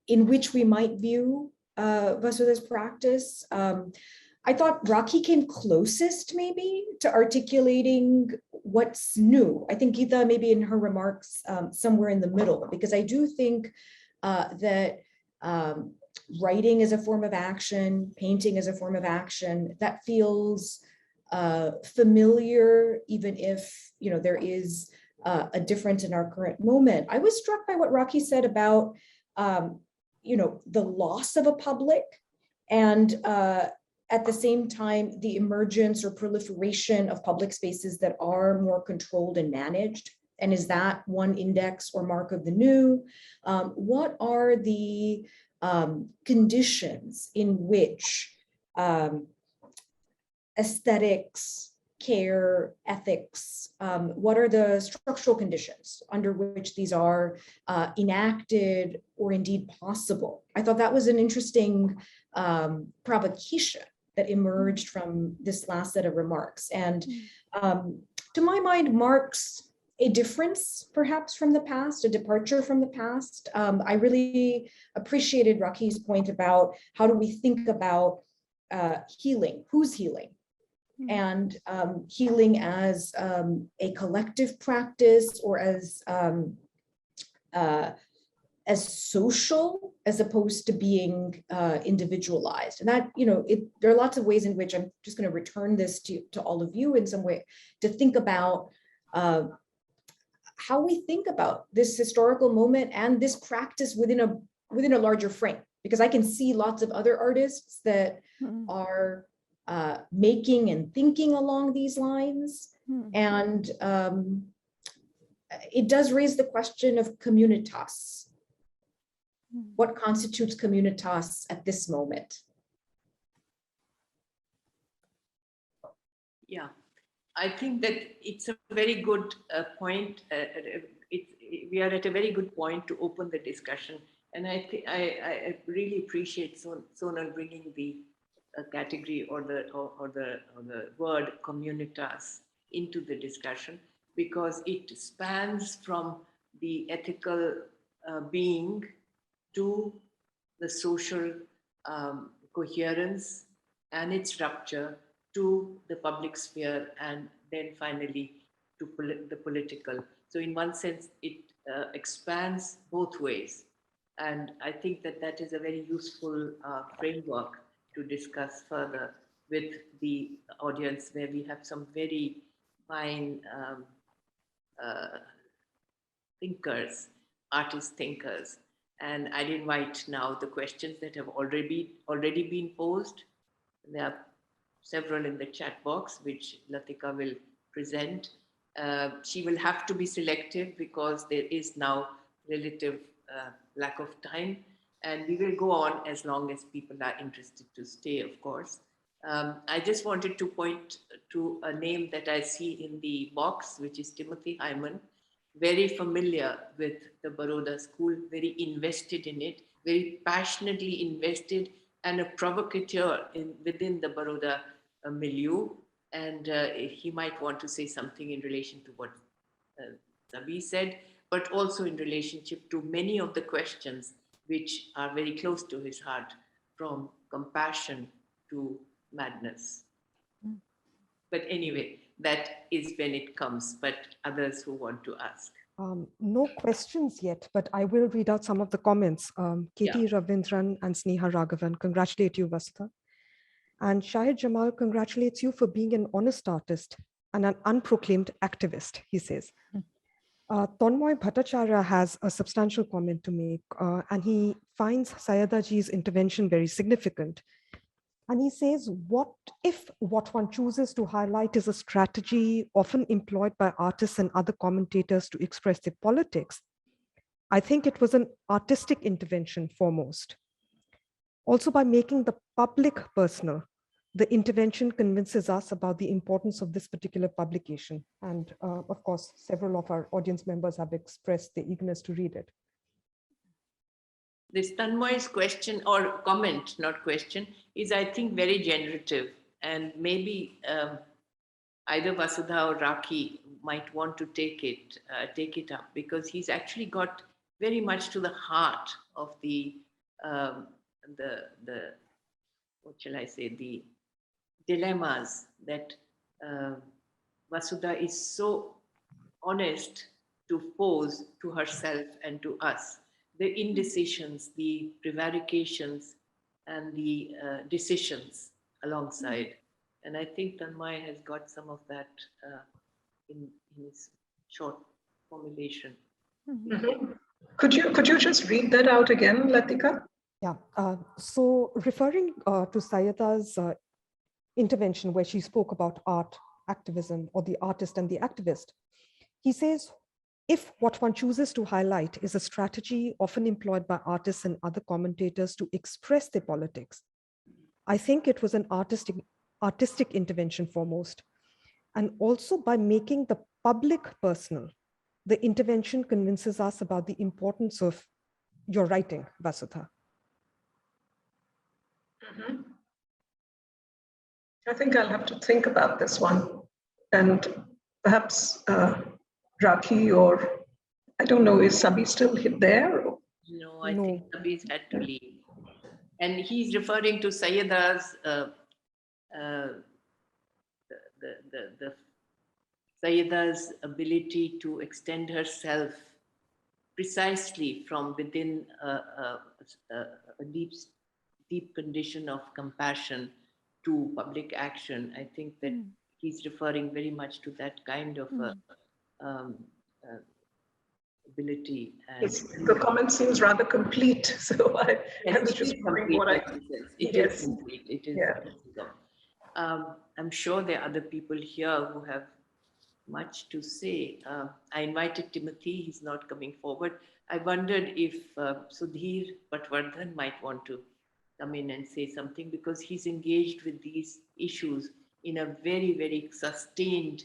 Speaker 8: in which we might view Vasudha's practice. I thought Rakhi came closest maybe to articulating what's new. I think Geeta maybe in her remarks somewhere in the middle, because I do think that writing is a form of action, painting is a form of action, that feels familiar, even if there is a difference in our current moment. I was struck by what Rakhi said about the loss of a public, and at the same time, the emergence or proliferation of public spaces that are more controlled and managed. And is that one index or mark of the new? What are the conditions in which aesthetics, care, ethics, what are the structural conditions under which these are enacted or indeed possible? I thought that was an interesting provocation that emerged from this last set of remarks. And to my mind, marks a difference perhaps from the past, a departure from the past. I really appreciated Rakhi's point about how do we think about healing, who's healing? And healing as a collective practice, or as social, as opposed to being individualized. And that, there are lots of ways in which I'm just going to return this to all of you in some way, to think about how we think about this historical moment and this practice within a larger frame, because I can see lots of other artists that are making and thinking along these lines. And it does raise the question of communitas. What constitutes communitas at this moment?
Speaker 3: Yeah, I think that it's a very good point. We are at a very good point to open the discussion. And I really appreciate Sonal bringing the category or the word communitas into the discussion, because it spans from the ethical being to the social coherence and its rupture, to the public sphere, and then finally to the political. So in one sense, it expands both ways. And I think that is a very useful framework to discuss further with the audience, where we have some very fine thinkers, artist thinkers. And I'd invite now the questions that have already been posed. There are several in the chat box, which Latika will present. She will have to be selective because there is now relative lack of time. And we will go on as long as people are interested to stay, of course. I just wanted to point to a name that I see in the box, which is Timothy Hyman, very familiar with the Baroda school, very invested in it, very passionately invested, and a provocateur within the Baroda milieu. And he might want to say something in relation to what Sabih said, but also in relationship to many of the questions which are very close to his heart, from compassion to madness. But anyway, that is when it comes, but others who want to ask.
Speaker 1: No questions yet, but I will read out some of the comments. Katie Ravindran and Sneha Raghavan congratulate you, Vasudha. And Shahid Jamal congratulates you for being an honest artist and an unproclaimed activist, he says. Tonmoy Bhattacharya has a substantial comment to make, and he finds Syeda ji's intervention very significant. And he says, what if what one chooses to highlight is a strategy often employed by artists and other commentators to express their politics? I think it was an artistic intervention foremost. Also, by making the public personal, the intervention convinces us about the importance of this particular publication. And of course, several of our audience members have expressed their eagerness to read it.
Speaker 3: This Tanmoy's question or comment, not question, is I think very generative, and maybe either Vasudha or Rakhi might want to take it up, because he's actually got very much to the heart of the what shall I say, the dilemmas that Vasudha is so honest to pose to herself and to us. The indecisions, the prevarications, and the decisions alongside. And I think Tanmay has got some of that in his short formulation.
Speaker 4: Mm-hmm. Could you just read that out again, Latika?
Speaker 1: Yeah, so referring to Saiyida's intervention where she spoke about art, activism, or the artist and the activist, he says, if what one chooses to highlight is a strategy often employed by artists and other commentators to express their politics, I think it was an artistic intervention foremost. And also by making the public personal, the intervention convinces us about the importance of your writing, Vasudha.
Speaker 4: Mm-hmm. I think I'll have to think about this one. And perhaps Rakhi, or I don't know, is Sabih still there?
Speaker 3: No, I think Sabih's had to leave. And he's referring to Sayyida's, the Sayyida's ability to extend herself precisely from within a deep condition of compassion to public action. I think that he's referring very much to that kind of ability. And
Speaker 4: the comment seems rather complete, so I was just wondering what I...
Speaker 3: It is complete. It is. Yeah. I'm sure there are other people here who have much to say. I invited Timothy, he's not coming forward. I wondered if Sudhir Patwardhan might want to come in and say something, because he's engaged with these issues in a very, very sustained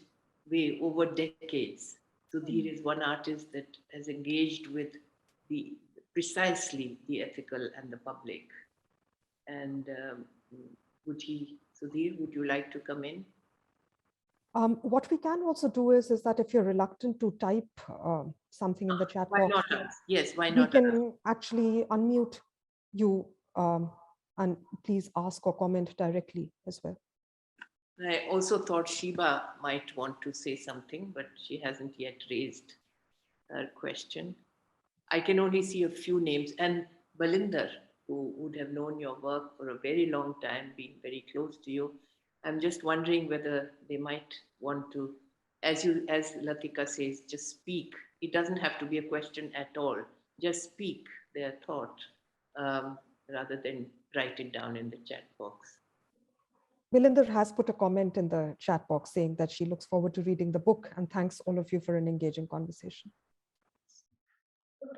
Speaker 3: way over decades. Sudhir is one artist that has engaged with precisely the ethical and the public. And Sudhir, would you like to come in?
Speaker 1: What we can also do is that if you're reluctant to type something in the chat box,
Speaker 3: not us? Yes, why not?
Speaker 1: We can actually unmute you and please ask or comment directly as well.
Speaker 3: I also thought Shiba might want to say something, but she hasn't yet raised her question. I can only see a few names, and Balinder, who would have known your work for a very long time, being very close to you. I'm just wondering whether they might want to, as Latika says, just speak. It doesn't have to be a question at all. Just speak their thought rather than write it down in the chat box.
Speaker 1: Balinder has put a comment in the chat box saying that she looks forward to reading the book and thanks all of you for an engaging conversation.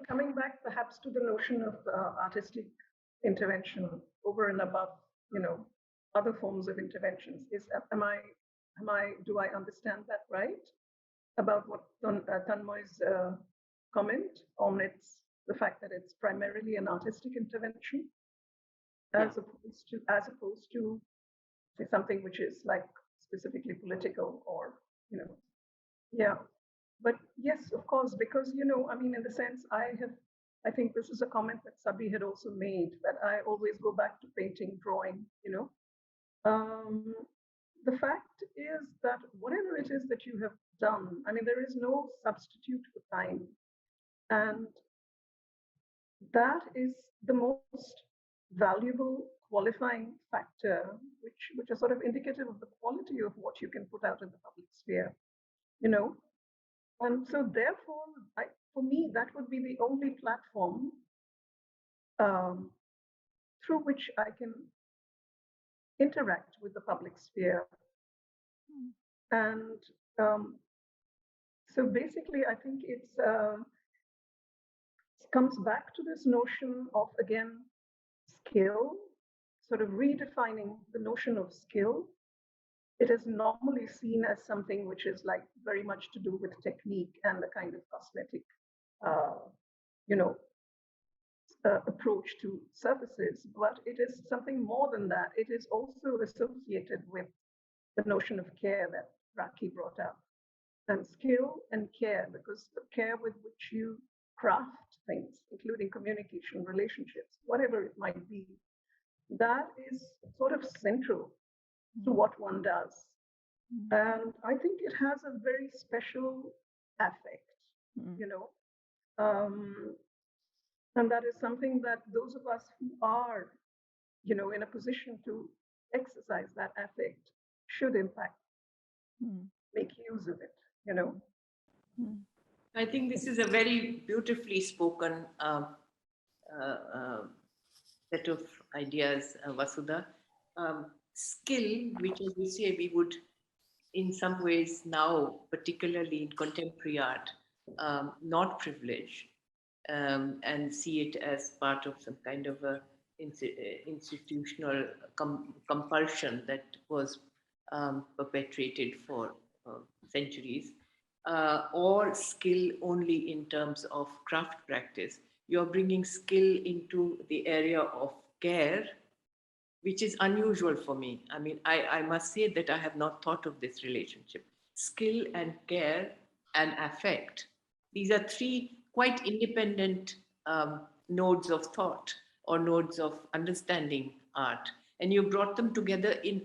Speaker 4: Coming back perhaps to the notion of artistic intervention over and above, other forms of interventions, do I understand that right? About what Tanmoy's comment on the fact that it's primarily an artistic intervention, as opposed to say something which is like specifically political or, yeah. But yes, of course, because, in the sense I think this is a comment that Sabih had also made, that I always go back to painting, drawing, The fact is that whatever it is that you have done, there is no substitute for time. And that is the most valuable qualifying factor, which is sort of indicative of the quality of what you can put out in the public sphere, And so therefore, for me, that would be the only platform through which I can interact with the public sphere. And so basically, I think it comes back to this notion of, again, skill. sort of redefining the notion of skill. It is normally seen as something which is like very much to do with technique and a kind of cosmetic, you know, approach to surfaces, but it is something more than that. It is also associated with the notion of care that Rakhi brought up, and skill and care, because the care with which you craft things, including communication, relationships, whatever it might be, that is sort of central to what one does. And I think it has a very special affect, you know. And that is something that those of us who are, you know, in a position to exercise that affect should in fact make use of it, you know.
Speaker 3: I think this is a very beautifully spoken set of ideas, Vasudha. Skill, which as you say, we would in some ways now, particularly in contemporary art, not privilege and see it as part of some kind of a institutional compulsion that was perpetrated for centuries, or skill only in terms of craft practice. You're bringing skill into the area of care, which is unusual for me. I mean, I must say that I have not thought of this relationship. Skill and care and affect. These are three quite independent nodes of thought or nodes of understanding art. And you brought them together in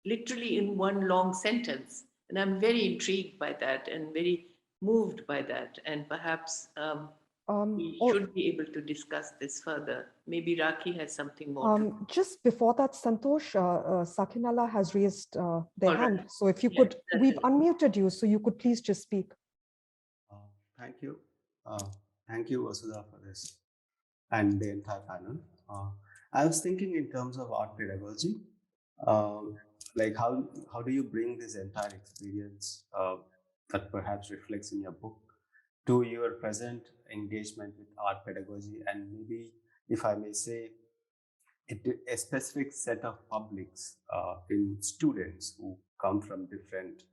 Speaker 3: literally in one long sentence. And I'm very intrigued by that and very moved by that. And perhaps we should be able to discuss this further. Maybe Rakhi has something more to.
Speaker 1: Just before that, Santosh, Sakinala has raised their hand.
Speaker 3: Right.
Speaker 1: So if you could, we've unmuted you, so you could please just speak.
Speaker 10: Thank you. Thank you, Vasudha, for this and the entire panel. I was thinking in terms of art pedagogy, like how do you bring this entire experience that perhaps reflects in your book to your present engagement with art pedagogy, and maybe, if I may say, a specific set of publics in students who come from different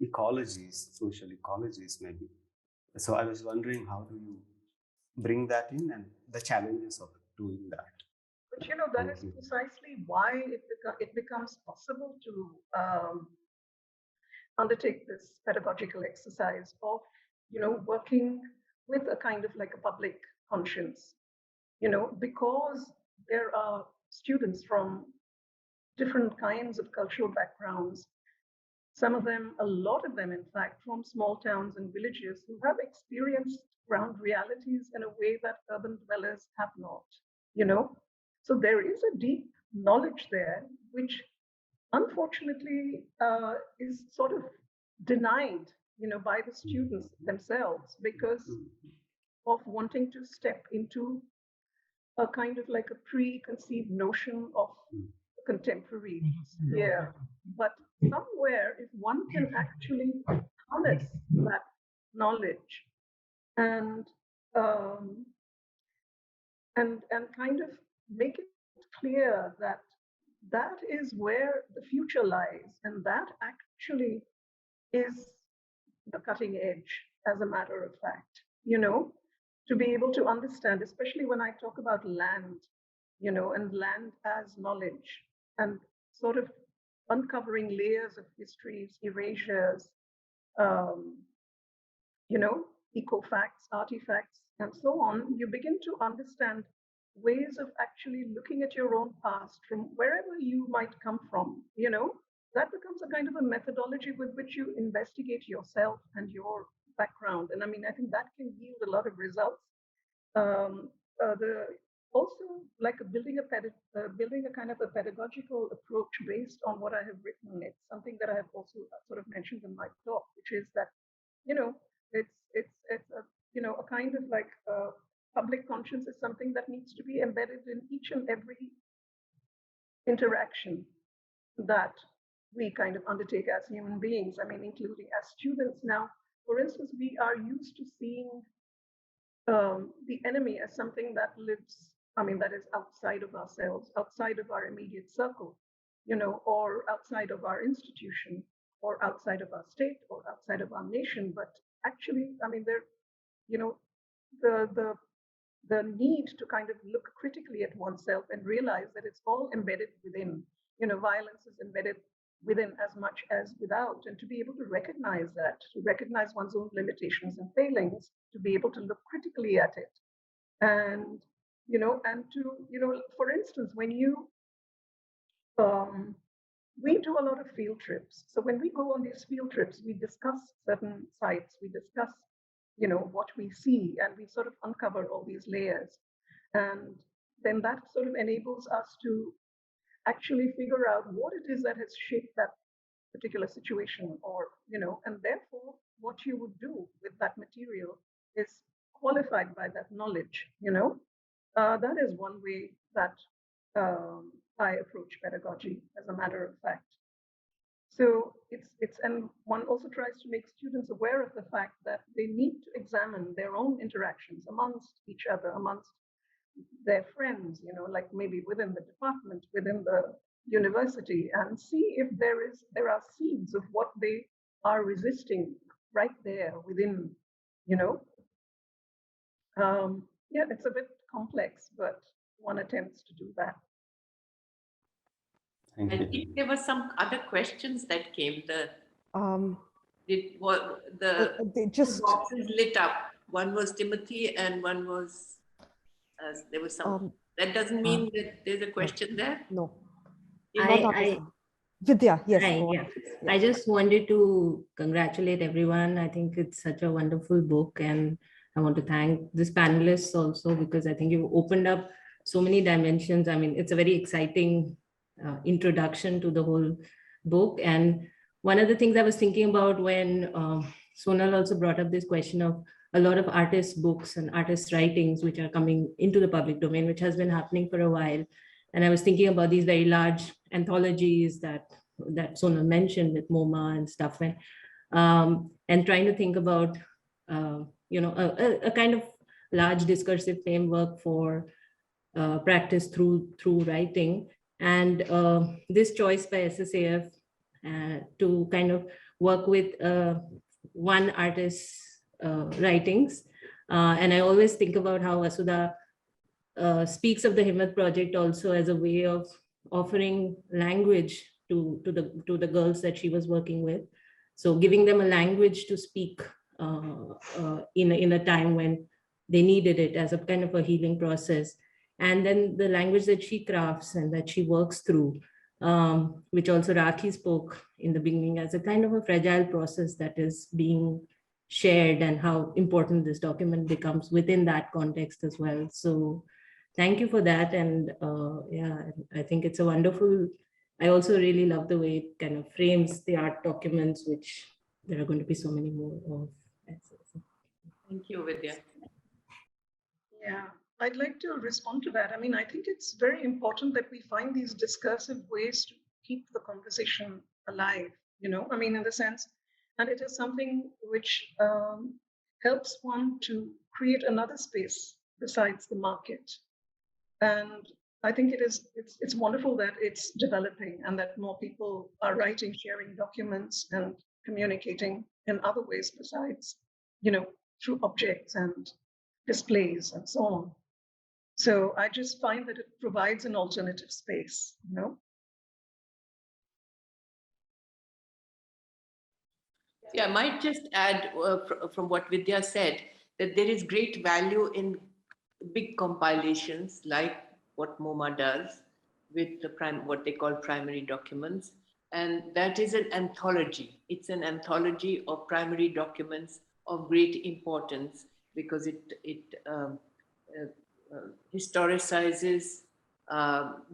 Speaker 10: ecologies, social ecologies maybe. So I was wondering, how do you bring that in and the challenges of doing that?
Speaker 4: But you know, that is precisely why it becomes possible to undertake this pedagogical exercise of, you know, working with a kind of like a public conscience, you know, because there are students from different kinds of cultural backgrounds. Some of them, a lot of them, in fact, from small towns and villages who have experienced ground realities in a way that urban dwellers have not, you know. So there is a deep knowledge there, which unfortunately is sort of denied, you know, by the students themselves because of wanting to step into a kind of like a preconceived notion of contemporary sphere. But somewhere, if one can actually harness that knowledge and kind of make it clear that that is where the future lies, and that actually is the cutting edge, as a matter of fact, you know, to be able to understand, especially when I talk about land, you know, and land as knowledge, and sort of uncovering layers of histories, erasures, you know, eco-facts, artifacts, and so on, you begin to understand ways of actually looking at your own past from wherever you might come from, you know. That becomes a kind of a methodology with which you investigate yourself and your background. And I mean, I think that can yield a lot of results. Also, like building a kind of a pedagogical approach based on what I have written. It's something that I have also sort of mentioned in my talk, which is that, you know, it's a, you know, a kind of like public conscience is something that needs to be embedded in each and every interaction that we kind of undertake as human beings. I mean, including as students. Now, for instance, we are used to seeing the enemy as something that lives I mean, that is outside of ourselves, outside of our immediate circle, or outside of our institution, or outside of our state, or outside of our nation. But actually, I mean, the need to kind of look critically at oneself and realize that it's all embedded within. Violence is embedded within as much as without, and to be able to recognize that, to recognize one's own limitations and failings, to be able to look critically at it, and for instance, when we do a lot of field trips. So when we go on these field trips, we discuss certain sites, we discuss what we see, and we sort of uncover all these layers, and then that sort of enables us to actually figure out what it is that has shaped that particular situation, or and therefore what you would do with that material is qualified by that knowledge. That is one way that I approach pedagogy, as a matter of fact. So and one also tries to make students aware of the fact that they need to examine their own interactions amongst each other, amongst their friends, like maybe within the department, within the university, and see if there are seeds of what they are resisting right there within. Yeah, it's a bit complex, but one attempts to do that.
Speaker 3: I think there were some other questions that came. The boxes lit up. One was Timothy, and one was there was some. That doesn't mean that there's a question there.
Speaker 1: No.
Speaker 6: Vidya,
Speaker 1: yes.
Speaker 6: Yeah. I just wanted to congratulate everyone. I think it's such a wonderful book, and I want to thank this panelists also, because I think you've opened up so many dimensions. I mean, it's a very exciting introduction to the whole book. And one of the things I was thinking about when Sonal also brought up this question of a lot of artists' books and artists' writings, which are coming into the public domain, which has been happening for a while. And I was thinking about these very large anthologies that Sonal mentioned with MoMA and stuff, and trying to think about, a kind of large discursive framework for practice through writing. And this choice by SSAF to kind of work with one artist's writings. And I always think about how Vasudha speaks of the Himmat project also as a way of offering language to the girls that she was working with. So giving them a language to speak in a time when they needed it, as a kind of a healing process. And then the language that she crafts and that she works through, which also Rakhi spoke in the beginning as a kind of a fragile process that is being shared, and how important this document becomes within that context as well. So thank you for that. And yeah, I think it's a wonderful, I also really love the way it kind of frames the art documents, which there are going to be so many more of.
Speaker 3: Thank you, Vidya.
Speaker 4: Yeah. I'd like to respond to that. I mean, I think it's very important that we find these discursive ways to keep the conversation alive, I mean, in the sense, and it is something which helps one to create another space besides the market. And I think it's wonderful that it's developing, and that more people are writing, sharing documents, and communicating in other ways besides, through objects and displays and so on. So I just find that it provides an alternative space,
Speaker 3: Yeah, I might just add from what Vidya said, that there is great value in big compilations like what MoMA does with what they call primary documents. And that is an anthology. It's an anthology of primary documents of great importance, because it historicizes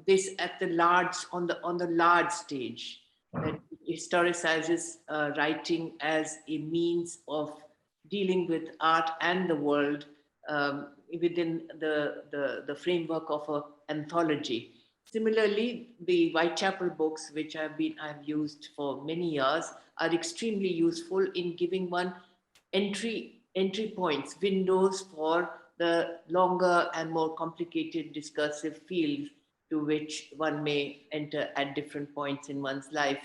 Speaker 3: this at the large, on the large stage. That historicizes writing as a means of dealing with art and the world within the framework of an anthology. Similarly, the Whitechapel books, which I've used for many years, are extremely useful in giving one entry points, windows for the longer and more complicated discursive fields to which one may enter at different points in one's life.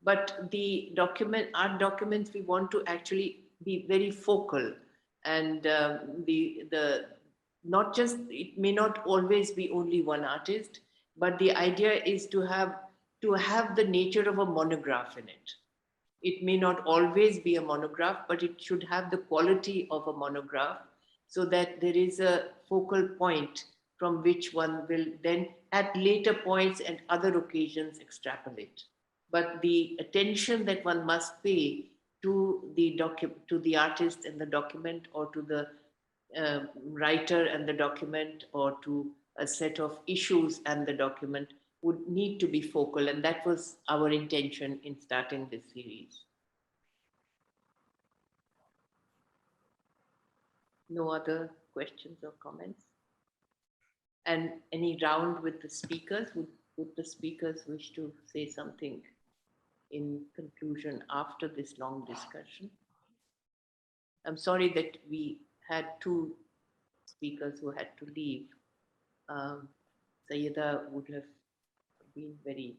Speaker 3: But the art documents, we want to actually be very focal, and not just, it may not always be only one artist, but the idea is to have the nature of a monograph in it. It may not always be a monograph, but it should have the quality of a monograph, so that there is a focal point from which one will then at later points and other occasions extrapolate. But the attention that one must pay to the artist and the document, or to the writer and the document, or to a set of issues and the document, would need to be focal. And that was our intention in starting this series. No other questions or comments? And any round with the speakers? Would the speakers wish to say something in conclusion after this long discussion? I'm sorry that we had two speakers who had to leave. Syeda would have been very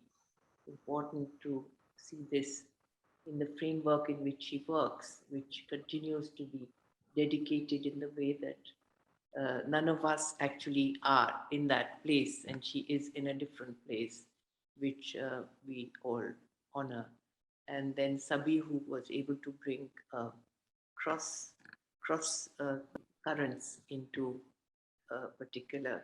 Speaker 3: important to see this in the framework in which she works, which continues to be dedicated in the way that none of us actually are in that place, and she is in a different place, which we all honor. And then Sabih, who was able to bring cross currents into a particular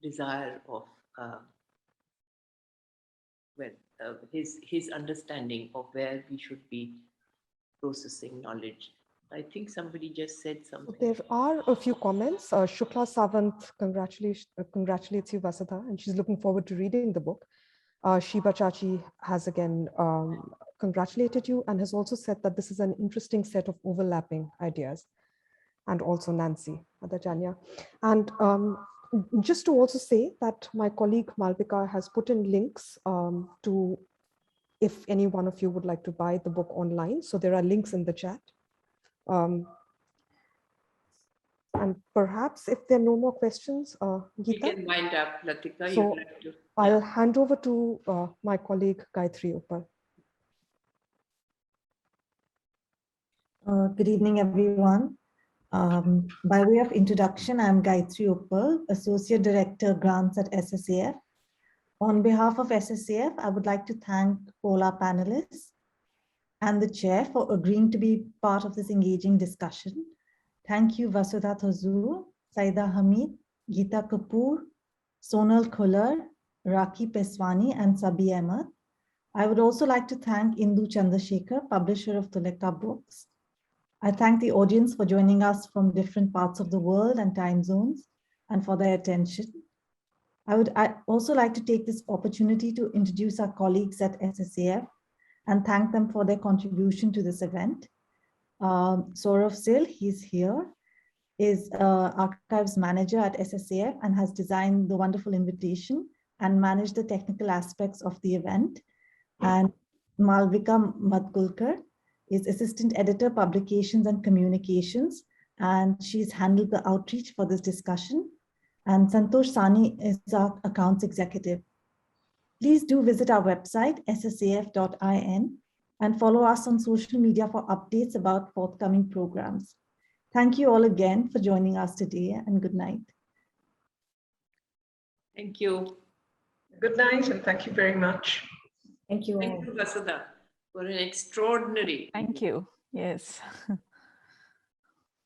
Speaker 3: desire of his understanding of where we should be processing knowledge. I think somebody just said something.
Speaker 1: There are a few comments. Shukla Savant congratulates you, Vasudha, and she's looking forward to reading the book. Shiba Chachi has again congratulated you and has also said that this is an interesting set of overlapping ideas. And also Nancy Adajanya. And just to also say that my colleague Malvika has put in links to, if any one of you would like to buy the book online. So there are links in the chat. And perhaps if there are no more questions, Geeta?
Speaker 3: We can wind up, Latika.
Speaker 1: So
Speaker 3: like to,
Speaker 1: I'll hand over to my colleague Gayatri Uppal.
Speaker 11: Good evening, everyone. By way of introduction, I'm Gayatri Uppal, Associate Director Grants at SSAF. On behalf of SSAF, I would like to thank all our panelists and the chair for agreeing to be part of this engaging discussion. Thank you, Vasudha Thozhur, Saida Hameed, Geeta Kapur, Sonal Khullar, Rakhi Peshwani, and Sabih Ahmed. I would also like to thank Indu Chandrasekhar, publisher of Tulika books. I thank the audience for joining us from different parts of the world and time zones, and for their attention. I would also like to take this opportunity to introduce our colleagues at SSAF and thank them for their contribution to this event. Saurav Sil, he's here, is archives manager at SSAF and has designed the wonderful invitation and managed the technical aspects of the event. And Malvika Madgulkar is assistant editor, publications and communications, and she's handled the outreach for this discussion. And Santosh Sani is our accounts executive. Please do visit our website, ssaf.in, and follow us on social media for updates about forthcoming programs. Thank you all again for joining us today, and good night.
Speaker 3: Thank you.
Speaker 4: Good night, and thank you very much.
Speaker 11: Thank you all.
Speaker 3: Thank you, Vasudha, for an extraordinary.
Speaker 9: Thank you. Yes.